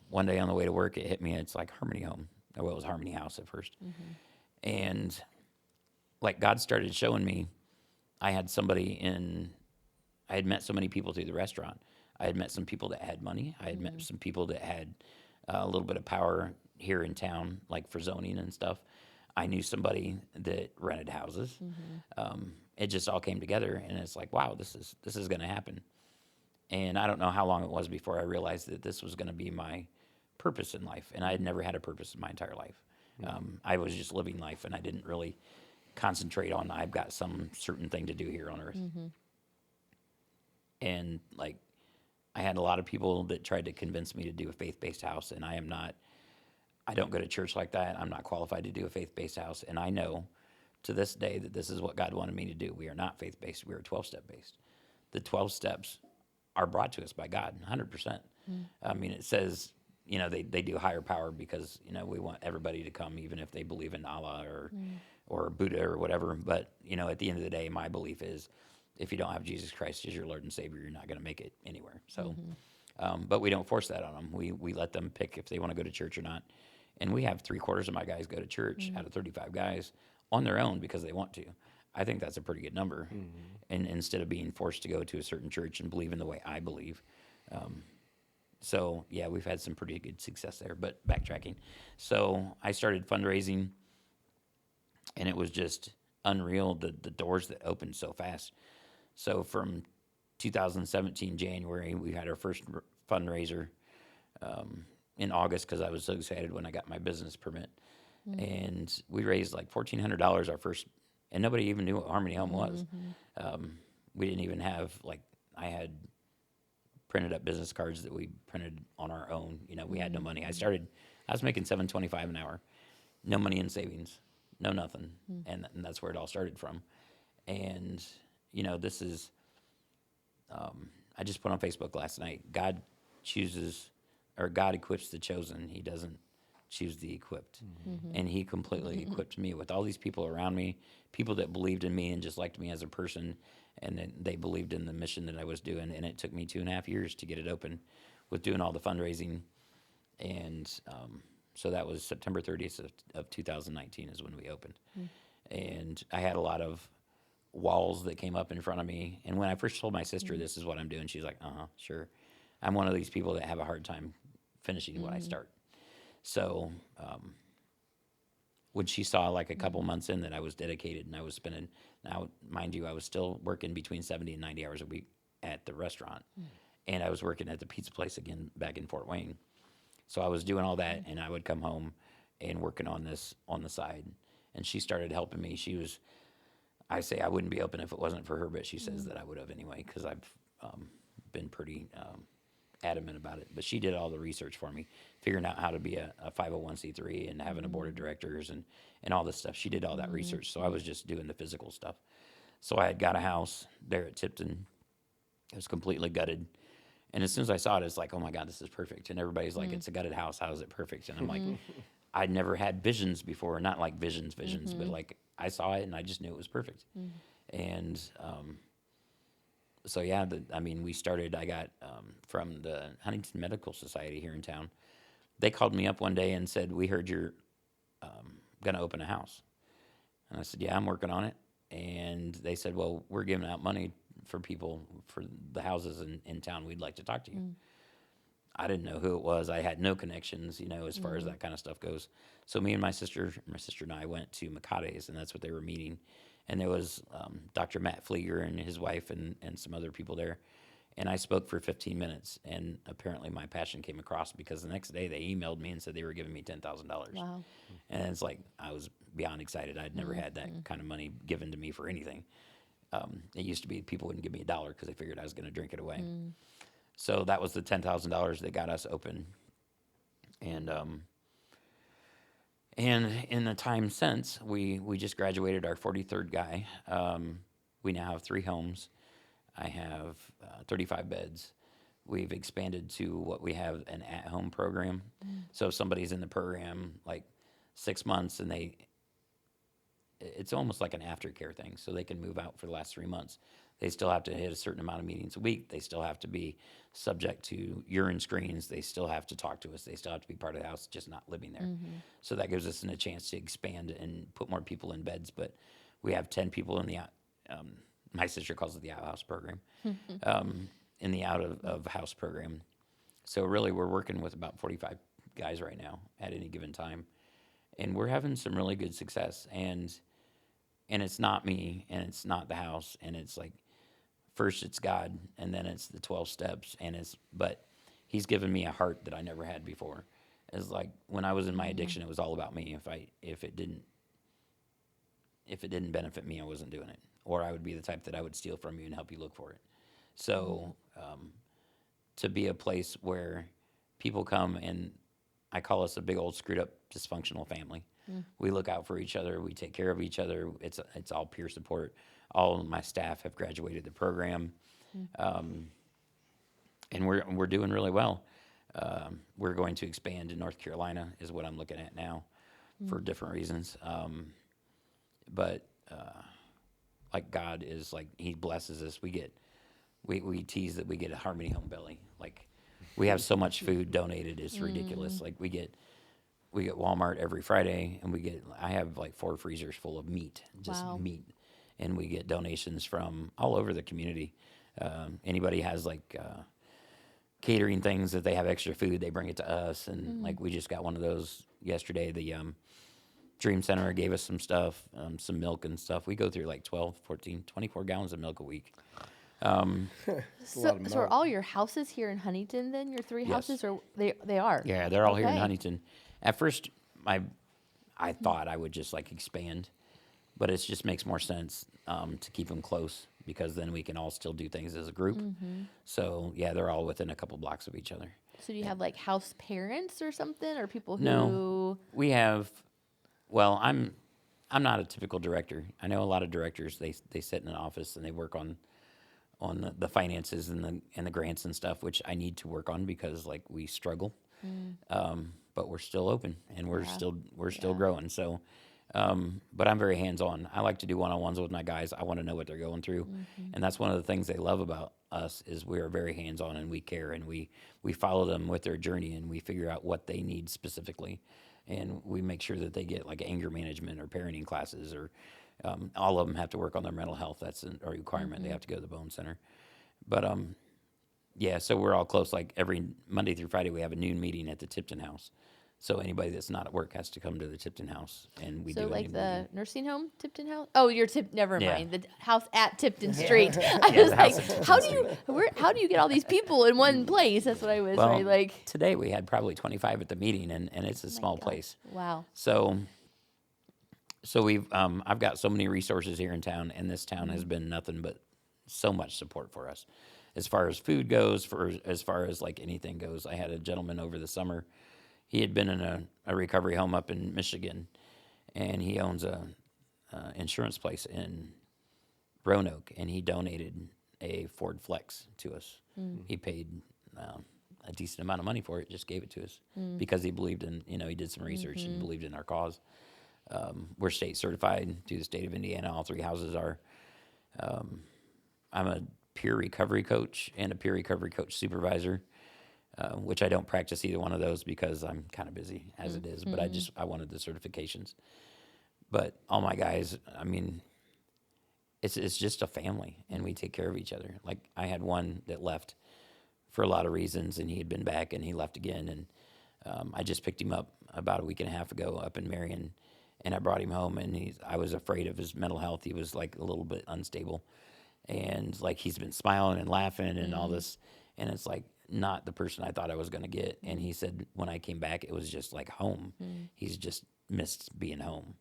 One day on the way to work, it hit me. It's like Harmony Home. Well, it was Harmony House at first, and like God started showing me. I had met so many people through the restaurant. I had met some people that had money. I had met some people that had a little bit of power here in town, like for zoning and stuff. I knew somebody that rented houses. It just all came together, and it's like, wow, this is going to happen. And I don't know how long it was before I realized that this was going to be my purpose in life. And I had never had a purpose in my entire life. I was just living life, and I didn't really concentrate on I've got some certain thing to do here on earth. And like, I had a lot of people that tried to convince me to do a faith-based house, and I don't go to church like that. I'm not qualified to do a faith-based house, and I know to this day that this is what God wanted me to do. We are not faith-based. We are 12-step based. The 12 steps are brought to us by God, 100%. I mean, it says, you know, they do higher power because, you know, we want everybody to come, even if they believe in Allah or Buddha or whatever. But, you know, at the end of the day, my belief is if you don't have Jesus Christ as your Lord and Savior, you're not going to make it anywhere. So, but we don't force that on them. We let them pick if they want to go to church or not. And we have 3/4 of my guys go to church out of 35 guys on their own because they want to. I think that's a pretty good number. And instead of being forced to go to a certain church and believe in the way I believe. So, yeah, we've had some pretty good success there, but backtracking. So I started fundraising, and it was just unreal, the doors that opened so fast. So from 2017 January, we had our first fundraiser in August because I was so excited when I got my business permit. And we raised like $1,400 our first, and nobody even knew what Harmony Home was. We didn't even have, like, I had printed up business cards that we printed on our own. You know, we had no money. I was making $7.25 an hour, no money in savings, no nothing. And that's where it all started from. And, you know, this is, I just put on Facebook last night, God equips the chosen. He doesn't choose the equipped. And he completely equipped me with all these people around me, people that believed in me and just liked me as a person, and then they believed in the mission that I was doing. And it took me 2.5 years to get it open with doing all the fundraising. And so that was September 30th of 2019 is when we opened. And I had a lot of walls that came up in front of me. And when I first told my sister this is what I'm doing, she's like, sure. I'm one of these people that have a hard time finishing what I start. So when she saw like a couple months in that I was dedicated and I was spending, now mind you, I was still working between 70 and 90 hours a week at the restaurant. And I was working at the pizza place again back in Fort Wayne. So I was doing all that, and I would come home and working on this on the side. And she started helping me. I say I wouldn't be open if it wasn't for her, but she says that I would have anyway, because I've been pretty adamant about it. But she did all the research for me, figuring out how to be a 501c3 and having a board of directors and all this stuff. She did all that research, so I was just doing the physical stuff. So I had got a house there at Tipton. It was completely gutted. And as soon as I saw it, it's like, oh my God, this is perfect. And everybody's like, it's a gutted house. How is it perfect? And I'm like, I'd never had visions before, not like visions, but like I saw it and I just knew it was perfect. And so, yeah, we started, I got from the Huntington Medical Society here in town. They called me up one day and said, we heard you're going to open a house. And I said, yeah, I'm working on it. And they said, well, we're giving out money for people for the houses in town. We'd like to talk to you. I didn't know who it was. I had no connections, as far as that kind of stuff goes. So me and my sister and I went to Macade's, and that's what they were meeting. And there was Dr. Matt Flieger and his wife and some other people there. And I spoke for 15 minutes, and apparently my passion came across because the next day they emailed me and said they were giving me $10,000. Wow. And it's like, I was beyond excited. I'd never had that kind of money given to me for anything. It used to be people wouldn't give me $1 because they figured I was going to drink it away. So that was the $10,000 that got us open. And in the time since, we just graduated our 43rd guy. We now have 3 homes. I have 35 beds. We've expanded to what we have an at-home program. So if somebody's in the program like 6 months and it's almost like an aftercare thing. So they can move out for the last 3 months. They still have to hit a certain amount of meetings a week. They still have to be subject to urine screens. They still have to talk to us. They still have to be part of the house, just not living there. So that gives us a chance to expand and put more people in beds. But we have 10 people in the my sister calls it the outhouse program, in the out of house program. So really we're working with about 45 guys right now at any given time. And we're having some really good success. And it's not me, and it's not the house, and it's like, first it's God, and then it's the 12 steps, but he's given me a heart that I never had before. It's like when I was in my addiction, it was all about me. If it didn't benefit me, I wasn't doing it. Or I would be the type that I would steal from you and help you look for it. So to be a place where people come, and I call us a big old screwed up dysfunctional family. We look out for each other. We take care of each other. It's all peer support. All of my staff have graduated the program, and we're doing really well. We're going to expand in North Carolina is what I'm looking at now, for different reasons. But like God is like, He blesses us. We tease that we get a Harmony Home belly. Like we have so much food donated, it's ridiculous. Like we get Walmart every Friday, and I have like 4 freezers full of meat, just meat. And we get donations from all over the community. Anybody has like catering things that they have extra food, they bring it to us. And like we just got one of those yesterday. Dream Center gave us some stuff, some milk and stuff. We go through like 12, 14, 24 gallons of milk a week. It's a lot of So are milk. all your houses here in Huntington then? Your 3 Yes. houses, or they are? Yeah, they're all here in Okay. Huntington. At first, I thought I would just like expand, but it just makes more sense to keep them close because then we can all still do things as a group. So yeah, they're all within a couple blocks of each other. So do you have like house parents or something, or people who? No, we have. Well, I'm not a typical director. I know a lot of directors. They sit in an office and they work on the finances and the grants and stuff, which I need to work on because like we struggle. But we're still open and we're still growing. So, but I'm very hands on. I like to do one-on-ones with my guys. I want to know what they're going through, and that's one of the things they love about us is we are very hands on and we care and we follow them with their journey and we figure out what they need specifically, and we make sure that they get like anger management or parenting classes or all of them have to work on their mental health. That's a requirement. They have to go to the Bone Center, but yeah, so we're all close. Like every Monday through Friday, we have a noon meeting at the Tipton house. So anybody that's not at work has to come to the Tipton house, and we do. So a like noon the meeting. nursing home, Tipton house? Oh, your Never Yeah. mind. The house at Tipton Street. I was the house like, at how do you get all these people in one place? That's what I was Well, right, like. today we had probably 25 at the meeting, and it's a small God. place. Wow. So we've I've got so many resources here in town, and this town has been nothing but so much support for us, as far as food goes, as far as like anything goes. I had a gentleman over the summer. He had been in a recovery home up in Michigan, and he owns a insurance place in Roanoke, and he donated a Ford Flex to us. He paid a decent amount of money for it, just gave it to us because he believed in, he did some research and believed in our cause. We're state certified through the state of Indiana. All 3 houses are. I'm a peer recovery coach and a peer recovery coach supervisor. Which I don't practice either one of those because I'm kind of busy as it is, but I wanted the certifications. But all my guys, I mean, it's just a family and we take care of each other. Like I had one that left for a lot of reasons and he had been back and he left again. And I just picked him up about a week and a half ago up in Marion and I brought him home and I was afraid of his mental health. He was like a little bit unstable and like he's been smiling and laughing and all this. And it's like, not the person I thought I was going to get. And he said, when I came back, it was just like home. He's just missed being home.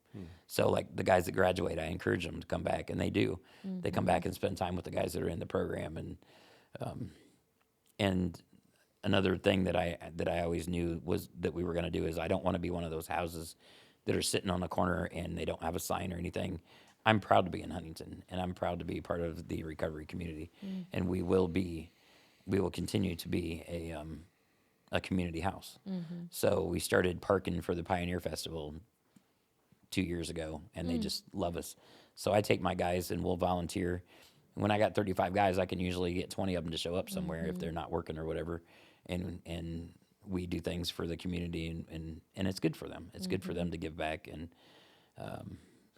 So like the guys that graduate, I encourage them to come back and they do. They come back and spend time with the guys that are in the program. And another thing that I always knew was that we were going to do is I don't want to be one of those houses that are sitting on the corner and they don't have a sign or anything. I'm proud to be in Huntington and I'm proud to be part of the recovery community. And we will continue to be a community house. So we started parking for the Pioneer Festival 2 years ago, and they just love us. So I take my guys and we'll volunteer. When I got 35 guys, I can usually get 20 of them to show up somewhere if they're not working or whatever. And we do things for the community, and it's good for them. It's good for them to give back,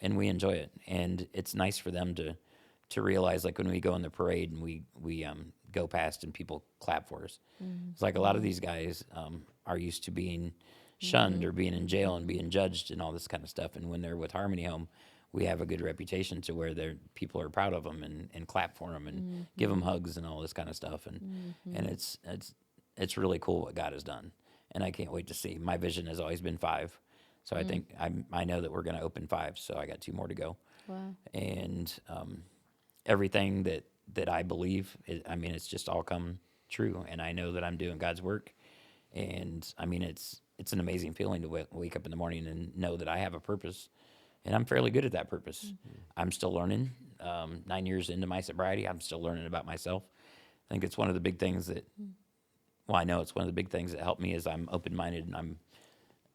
and we enjoy it. And it's nice for them to realize, like when we go in the parade and we go past and people clap for us. It's like a lot of these guys are used to being shunned or being in jail and being judged and all this kind of stuff. And when they're with Harmony Home, we have a good reputation to where people are proud of them and clap for them and give them hugs and all this kind of stuff. And it's really cool what God has done. And I can't wait to see. My vision has always been 5. So I think I know that we're going to open 5. So I got 2 more to go. Wow. And everything that I believe, it's just all come true. And I know that I'm doing God's work. And I mean, it's an amazing feeling to wake up in the morning and know that I have a purpose. And I'm fairly good at that purpose. I'm still learning. 9 years into my sobriety, I'm still learning about myself. I think it's one of the big things that, I know it's one of the big things that helped me is I'm open-minded and I'm,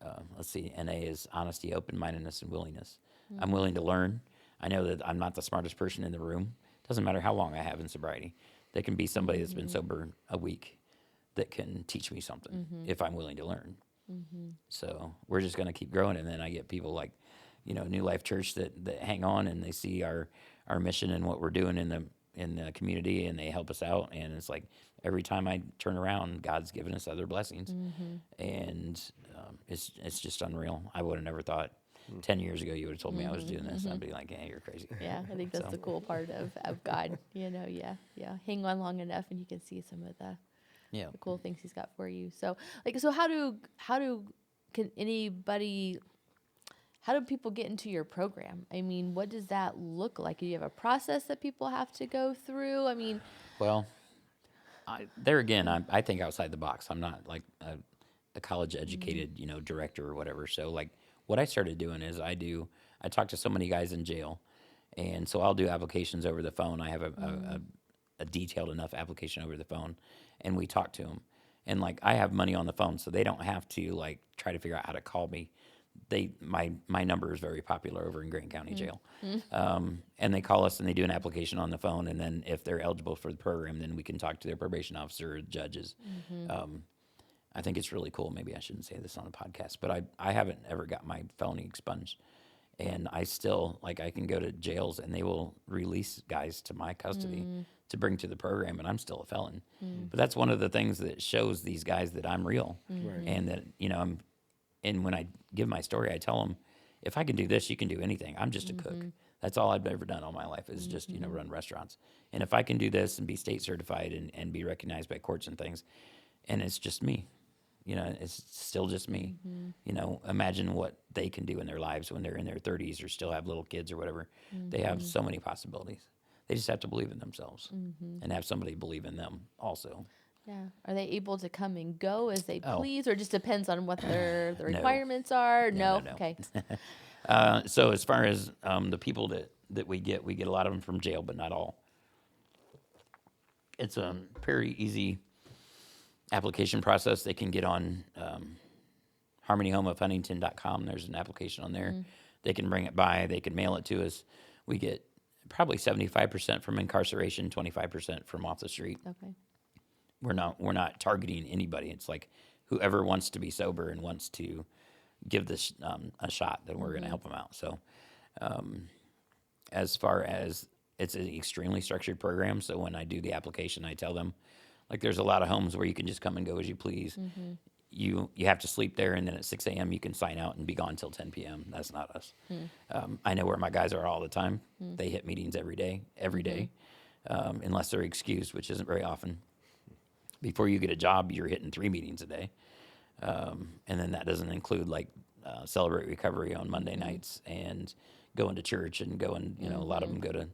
NA is honesty, open-mindedness, and willingness. I'm willing to learn. I know that I'm not the smartest person in the room. Doesn't matter how long I have in sobriety. There can be somebody that's been sober a week that can teach me something if I'm willing to learn. So we're just going to keep growing. And then I get people like, New Life Church that hang on and they see our mission and what we're doing in the community and they help us out. And it's like every time I turn around, God's given us other blessings. And it's just unreal. I would have never thought. 10 years ago you would have told me I was doing this, I'd be like, hey, you're crazy. Yeah, I think that's So- the cool part of God. Yeah. Hang on long enough, and you can see some of the Yeah. cool things He's got for you. So, how do people get into your program? I mean, what does that look like? Do you have a process that people have to go through? I mean, Well, there again, I think outside the box. I'm not like a college educated, director or whatever. So like what I started doing is I talk to so many guys in jail, and so I'll do applications over the phone. I have a detailed enough application over the phone, and we talk to them. And like I have money on the phone, so they don't have to like try to figure out how to call me. My number is very popular over in Grant County Jail, and they call us and they do an application on the phone, and then if they're eligible for the program, then we can talk to their probation officer, judges. I think it's really cool. Maybe I shouldn't say this on a podcast, but I haven't ever got my felony expunged, and I still I can go to jails and they will release guys to my custody to bring to the program, and I'm still a felon. But that's one of the things that shows these guys that I'm real, and that I'm. And when I give my story, I tell them, if I can do this, you can do anything. I'm just a cook. That's all I've ever done all my life is just, run restaurants. And if I can do this and be state certified and be recognized by courts and things, and it's just me, it's still just me. Imagine what they can do in their lives when they're in their 30s or still have little kids or whatever. They have so many possibilities. They just have to believe in themselves and have somebody believe in them also. yeah, are they able to come and go as they Oh. please, or just depends on what the No. requirements are? No. Okay. So as far as the people that we get a lot of them from jail, but not all. It's a very easy application process. They can get on harmonyhomeofhuntington.com. There's an application on there. They can bring it by. They can mail it to us. We get probably 75% from incarceration, 25% from off the street. Okay. We're not targeting anybody. It's like whoever wants to be sober and wants to give this a shot, then we're going to help them out. So as far as it's an extremely structured program, so when I do the application, I tell them, like there's a lot of homes where you can just come and go as you please. You have to sleep there, and then at 6 a.m. you can sign out and be gone till 10 p.m. That's not us. I know where my guys are all the time. They hit meetings every day, unless they're excused, which isn't very often. Before you get a job, you're hitting 3 meetings a day. And then that doesn't include like Celebrate Recovery on Monday nights and going to church and going, a lot of them go to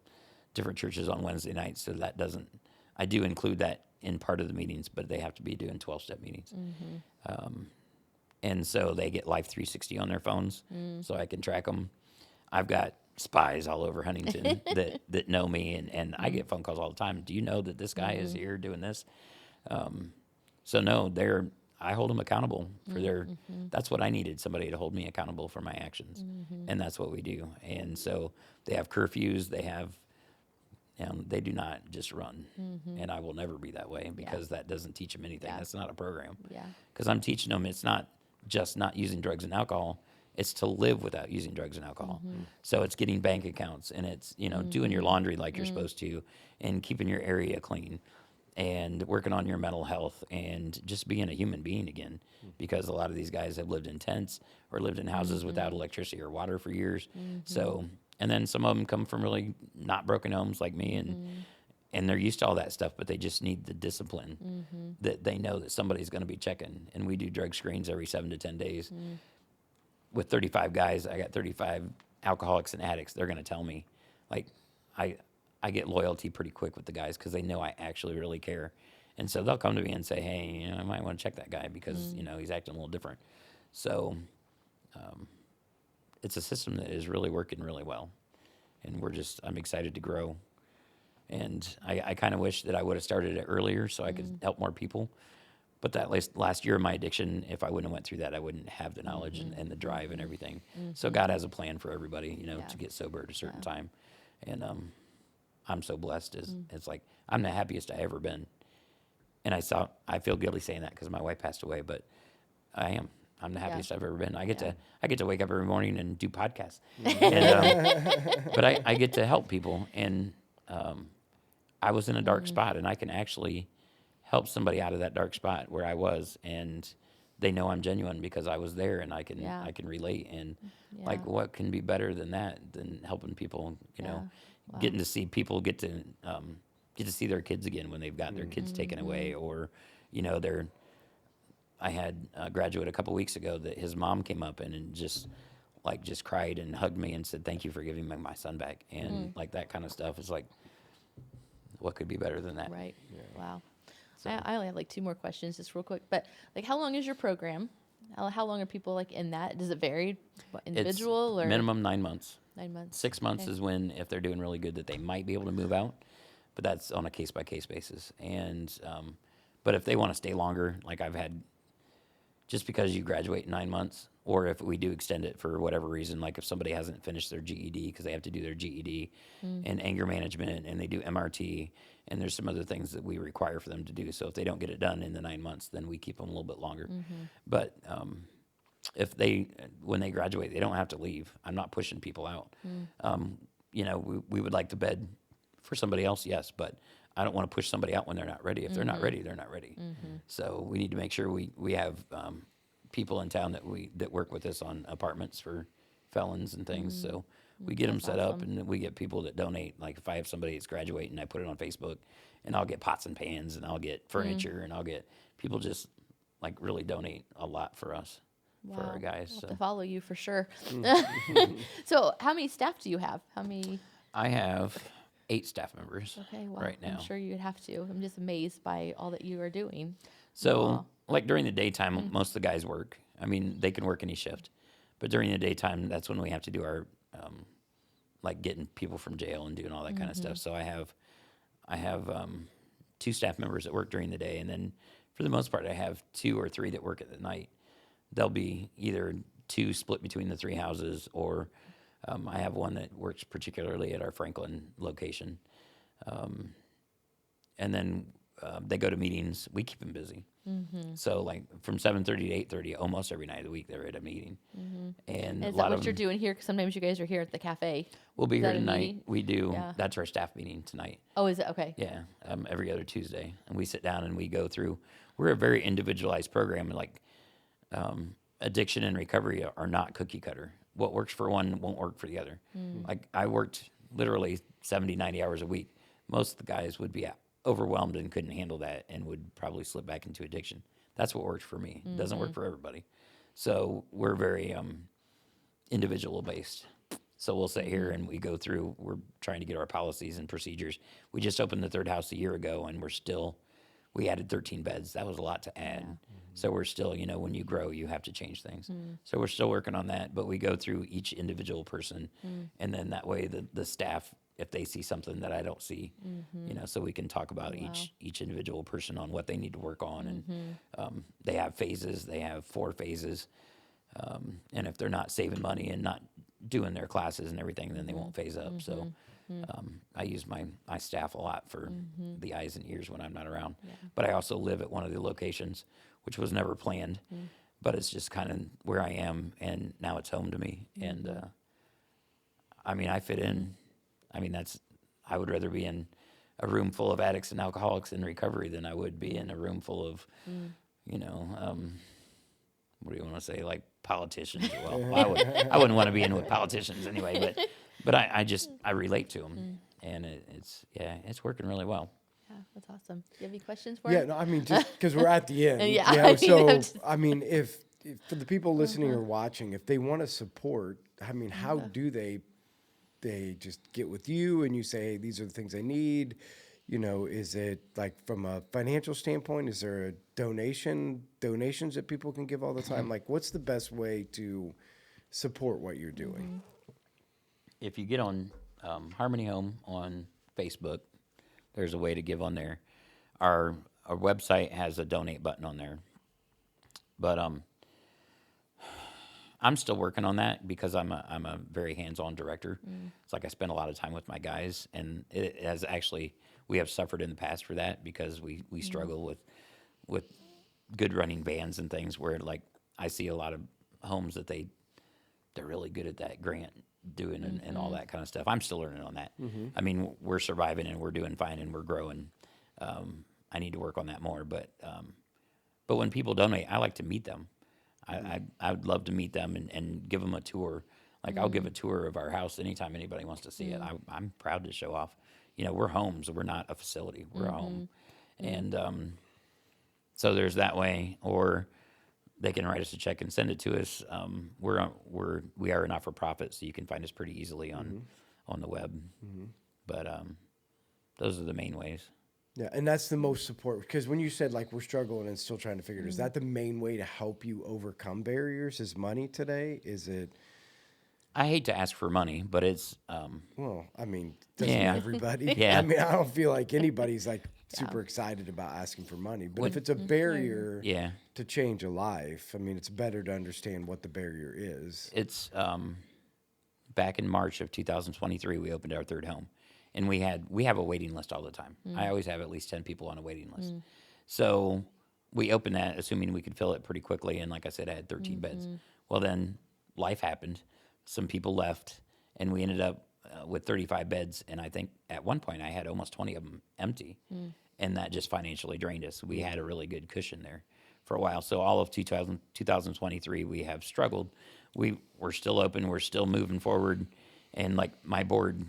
different churches on Wednesday nights. So that I do include that in part of the meetings, but they have to be doing 12-step meetings. And so they get Life 360 on their phones so I can track them. I've got spies all over Huntington that know me, and I get phone calls all the time. Do you know that this guy is here doing this? So no, I hold them accountable for that's what I needed, somebody to hold me accountable for my actions. And that's what we do. And so they have curfews, they do not just run. And I will never be that way because that doesn't teach them anything. That's not a program. Yeah. Because I'm teaching them it's not just not using drugs and alcohol, it's to live without using drugs and alcohol. So it's getting bank accounts, and it's, doing your laundry like you're supposed to, and keeping your area clean, and working on your mental health, and just being a human being again, because a lot of these guys have lived in tents or lived in houses without electricity or water for years. So, and then some of them come from really not broken homes like me, and they're used to all that stuff, but they just need the discipline that they know that somebody's going to be checking. And we do drug screens every 7 to 10 days. With 35 guys, I got 35 alcoholics and addicts. They're going to tell me, like, I get loyalty pretty quick with the guys because they know I actually really care. And so they'll come to me and say, hey, I might want to check that guy because, he's acting a little different. So it's a system that is really working really well. And I'm excited to grow. And I kind of wish that I would have started it earlier so I could help more people. But that last year of my addiction, if I wouldn't have went through that, I wouldn't have the knowledge and the drive and everything. So God has a plan for everybody, to get sober at a certain time. And I'm so blessed. It's like I'm the happiest I ever been. And I feel guilty saying that because my wife passed away, but I am. I'm the happiest I've ever been. I get to wake up every morning and do podcasts. And, but I get to help people. And I was in a dark spot, and I can actually help somebody out of that dark spot where I was, and they know I'm genuine because I was there and I can Yeah. I can relate. And Yeah. like, what can be better than that, than helping people, you know, Wow. getting to see people get to see their kids again when they've got their kids taken away, or, you know, I had a graduate a couple weeks ago that his mom came up and just cried and hugged me and said, "Thank you for giving me my son back." And like that kind of stuff is like, what could be better than that? Right. Wow. So- I only have like 2 more questions, just real quick. But like, how long is your program? How long are people like in that? Does it vary, individual It's or minimum 9 months. 9 months? 6 months Okay. is when, if they're doing really good, that they might be able to move out, but that's on a case by case basis. And but if they want to stay longer, like I've had, just because you graduate in 9 months, or if we do extend it for whatever reason, like if somebody hasn't finished their GED, because they have to do their GED and anger management, and they do MRT, and there's some other things that we require for them to do. So if they don't get it done in the 9 months, then we keep them a little bit longer. But if when they graduate, they don't have to leave. I'm not pushing people out. You know, we would like to bed for somebody else, yes, but I don't want to push somebody out when they're not ready. If they're not ready, they're not ready. So we need to make sure we have people in town that work with us on apartments for felons and things. So we get them That's set up, awesome. and then we get people that donate. Like if I have somebody that's graduating, I put it on Facebook, and I'll get pots and pans, and I'll get furniture, and I'll get people just like really donate a lot for us, for our Wow. guys. I'll So have to follow you for sure. So how many staff do you have? How many? I have 8 staff members Okay, well, right now. I'm sure you'd have to. I'm just amazed by all that you are doing. So, Wow. like during the daytime, most of the guys work. I mean, they can work any shift, but during the daytime, that's when we have to do our, like getting people from jail and doing all that kind of stuff. So I have 2 staff members that work during the day, and then for the most part, I have 2 or 3 that work at the night. They'll be either 2 split between the 3 houses, or I have one that works particularly at our Franklin location, and then they go to meetings. We keep them busy. So like from 7:30 to 8:30, almost every night of the week, they're at a meeting. And Is a that lot what of you're them, doing here? Because sometimes you guys are here at the cafe. we'll be Is here that a tonight. meeting? We do. Yeah. That's our staff meeting tonight. Oh, is it? Okay. Yeah, every other Tuesday, and we sit down and we go through. We're a very individualized program. Like addiction and recovery are not cookie cutter. What works for one won't work for the other. Like I worked literally 70, 90 hours a week. Most of the guys would be overwhelmed and couldn't handle that and would probably slip back into addiction. That's what works for me. It doesn't work for everybody. So we're very individual based. So we'll sit here and we go through, we're trying to get our policies and procedures. We just opened the 3rd house a year ago, and we added 13 beds. That was a lot to add. So we're still, you know, when you grow, you have to change things. So we're still working on that, but we go through each individual person, and then that way the staff, if they see something that I don't see, you know, so we can talk about each individual person on what they need to work on. And they have phases. They have 4 phases. And if they're not saving money and not doing their classes and everything, then they won't phase up. So I use my staff a lot for the eyes and ears when I'm not around. But I also live at one of the locations, which was never planned, but it's just kind of where I am, and now it's home to me. And I mean, I fit in. I mean, I would rather be in a room full of addicts and alcoholics in recovery than I would be in a room full of, you know, what do you want to say, like politicians? Well, I wouldn't want to be in with politicians anyway, but I relate to them, and it's working really well. Yeah, that's awesome. Do you have any questions for Yeah, him? no, I mean, just because we're at the end. Yeah, You know, I mean, so, I'm just- I mean, if for the people listening or watching, if they want to support, I mean, how do they just get with you and you say, hey, these are the things I need? You know, is it like from a financial standpoint? Is there a donations that people can give all the time? Like, what's the best way to support what you're doing? If you get on Harmony Home on Facebook, there's a way to give on there. Our website has a donate button on there, but I'm still working on that because I'm a very hands-on director. It's like I spend a lot of time with my guys, and it has actually, we have suffered in the past for that because we struggle with good running bands and things where, like, I see a lot of homes that they're really good at that grant doing and all that kind of stuff. I'm still learning on that. I mean, we're surviving and we're doing fine and we're growing. I need to work on that more, but But when people donate, I like to meet them. I would love to meet them and give them a tour. Like I'll give a tour of our house anytime anybody wants to see it. I'm proud to show off. We're homes. We're not a facility. We're a home. And so there's that way. Or they can write us a check and send it to us. We are a not for profit, so you can find us pretty easily on the web. But those are the main ways. Yeah, and that's the most support, because when you said like we're struggling and still trying to figure it, is that the main way to help you overcome barriers? Is money today? Is it? I hate to ask for money, but it's Well, I mean, doesn't Yeah. everybody? Yeah. I mean, I don't feel like anybody's like super excited about asking for money. But if it's a barrier yeah. to change a life, I mean, it's better to understand what the barrier is. It's back in March of 2023, we opened our third home, and we have a waiting list all the time. I always have at least 10 people on a waiting list. So we opened that assuming we could fill it pretty quickly, and like I said, I had 13 beds. Well, then life happened. Some people left, and we ended up with 35 beds, and I think at one point I had almost 20 of them empty, and that just financially drained us. We had a really good cushion there for a while. So all of 2023, we have struggled. We're still open. We're still moving forward. And like my board,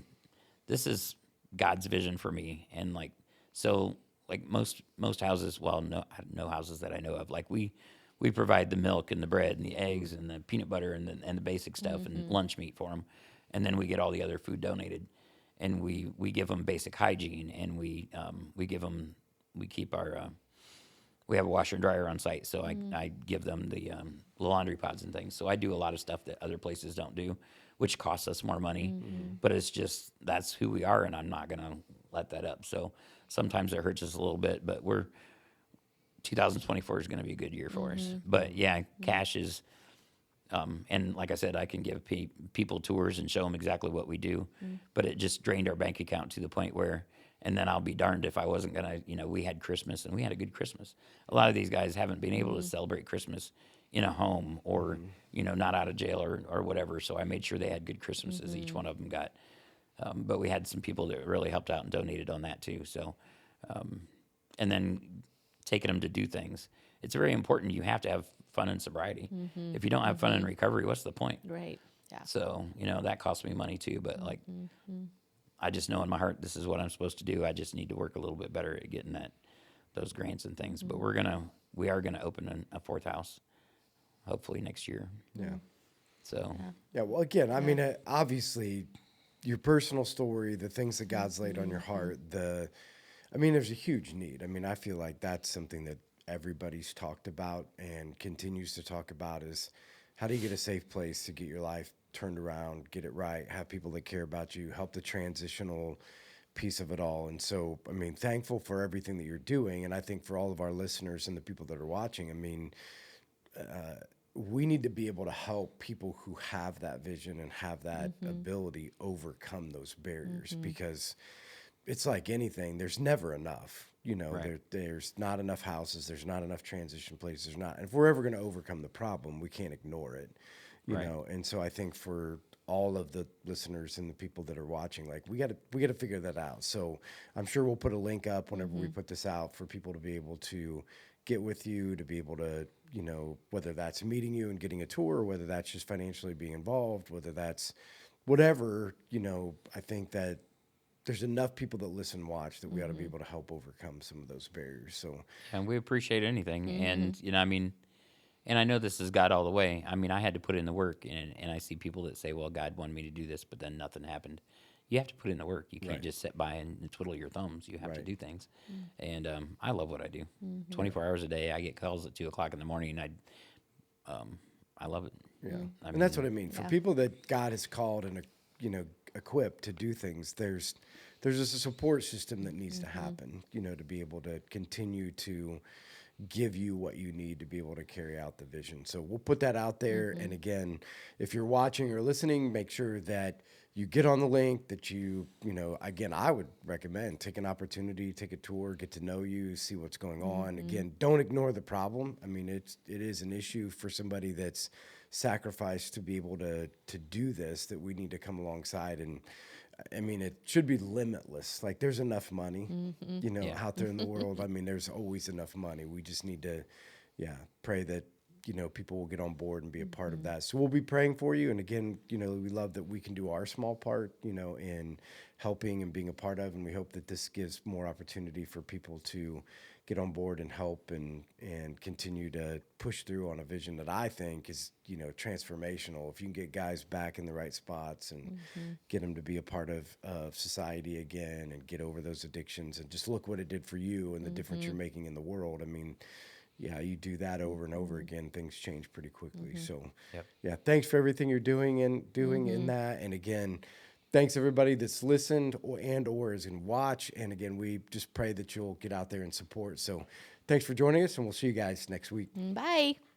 this is God's vision for me. And like, so like most houses, well, no houses that I know of, like we provide the milk and the bread and the eggs and the peanut butter and the basic stuff and lunch meat for them. And then we get all the other food donated. And we give them basic hygiene, and we keep our, we have a washer and dryer on site, so I give them the laundry pods and things. So I do a lot of stuff that other places don't do, which costs us more money. But it's just, that's who we are, and I'm not going to let that up. So sometimes it hurts us a little bit, but 2024 is going to be a good year for us. But yeah, cash is, and like I said, I can give people tours and show them exactly what we do, but it just drained our bank account to the point where, and then I'll be darned if I wasn't going to, we had Christmas, and we had a good Christmas. A lot of these guys haven't been able to celebrate Christmas in a home or, not out of jail or whatever. So I made sure they had good Christmases. Each one of them got, but we had some people that really helped out and donated on that too. So, and then taking them to do things. It's very important. You have to have fun and sobriety. If you don't have fun in recovery, what's the point? Right. Yeah. So, that costs me money too, but like, I just know in my heart, this is what I'm supposed to do. I just need to work a little bit better at getting those grants and things. But we are gonna open a fourth house, hopefully next year. Yeah. So. Yeah. Well, again, I mean, obviously, your personal story, the things that God's laid on your heart, there's a huge need. I mean, I feel like that's something that everybody's talked about and continues to talk about, is how do you get a safe place to get your life turned around, get it right, have people that care about you, help the transitional piece of it all. And so, thankful for everything that you're doing. And I think for all of our listeners and the people that are watching, we need to be able to help people who have that vision and have that ability overcome those barriers, because it's like anything, there's never enough. Right. There's not enough houses, there's not enough transition places, and if we're ever going to overcome the problem, we can't ignore it. You know, and so I think for all of the listeners and the people that are watching, like we got to figure that out. So I'm sure we'll put a link up whenever we put this out for people to be able to get with you, to be able to, whether that's meeting you and getting a tour, or whether that's just financially being involved, whether that's whatever, I think that there's enough people that listen and watch that we ought to be able to help overcome some of those barriers. So, And we appreciate anything. And, and I know this is God all the way. I had to put in the work, and I see people that say, well, God wanted me to do this, but then nothing happened. You have to put in the work. You can't just sit by and twiddle your thumbs. You have to do things. And I love what I do. 24 hours a day. I get calls at 2 o'clock in the morning, and I love it. yeah. And that's what I mean. For people that God has called and, equipped to do things, there's a support system that needs to happen, to be able to continue to give you what you need to be able to carry out the vision. So we'll put that out there. And again, if you're watching or listening, make sure that you get on the link, that again, I would recommend take an opportunity, take a tour, get to know you, see what's going on. Again, don't ignore the problem. It is an issue for somebody that's sacrificed to be able to do this, that we need to come alongside. And it should be limitless. Like, there's enough money, out there in the world. There's always enough money. We just need to, pray that, people will get on board and be a part of that. So we'll be praying for you. And again, we love that we can do our small part, in helping and being a part of. And we hope that this gives more opportunity for people to get on board and help and continue to push through on a vision that I think is, transformational. If you can get guys back in the right spots and get them to be a part of society again and get over those addictions and just look what it did for you and the difference you're making in the world. I mean, you do that over and over again, things change pretty quickly. So, thanks for everything you're doing in that. And again, thanks everybody that's listened or is in watch. And again, we just pray that you'll get out there and support. So, thanks for joining us, and we'll see you guys next week. Bye.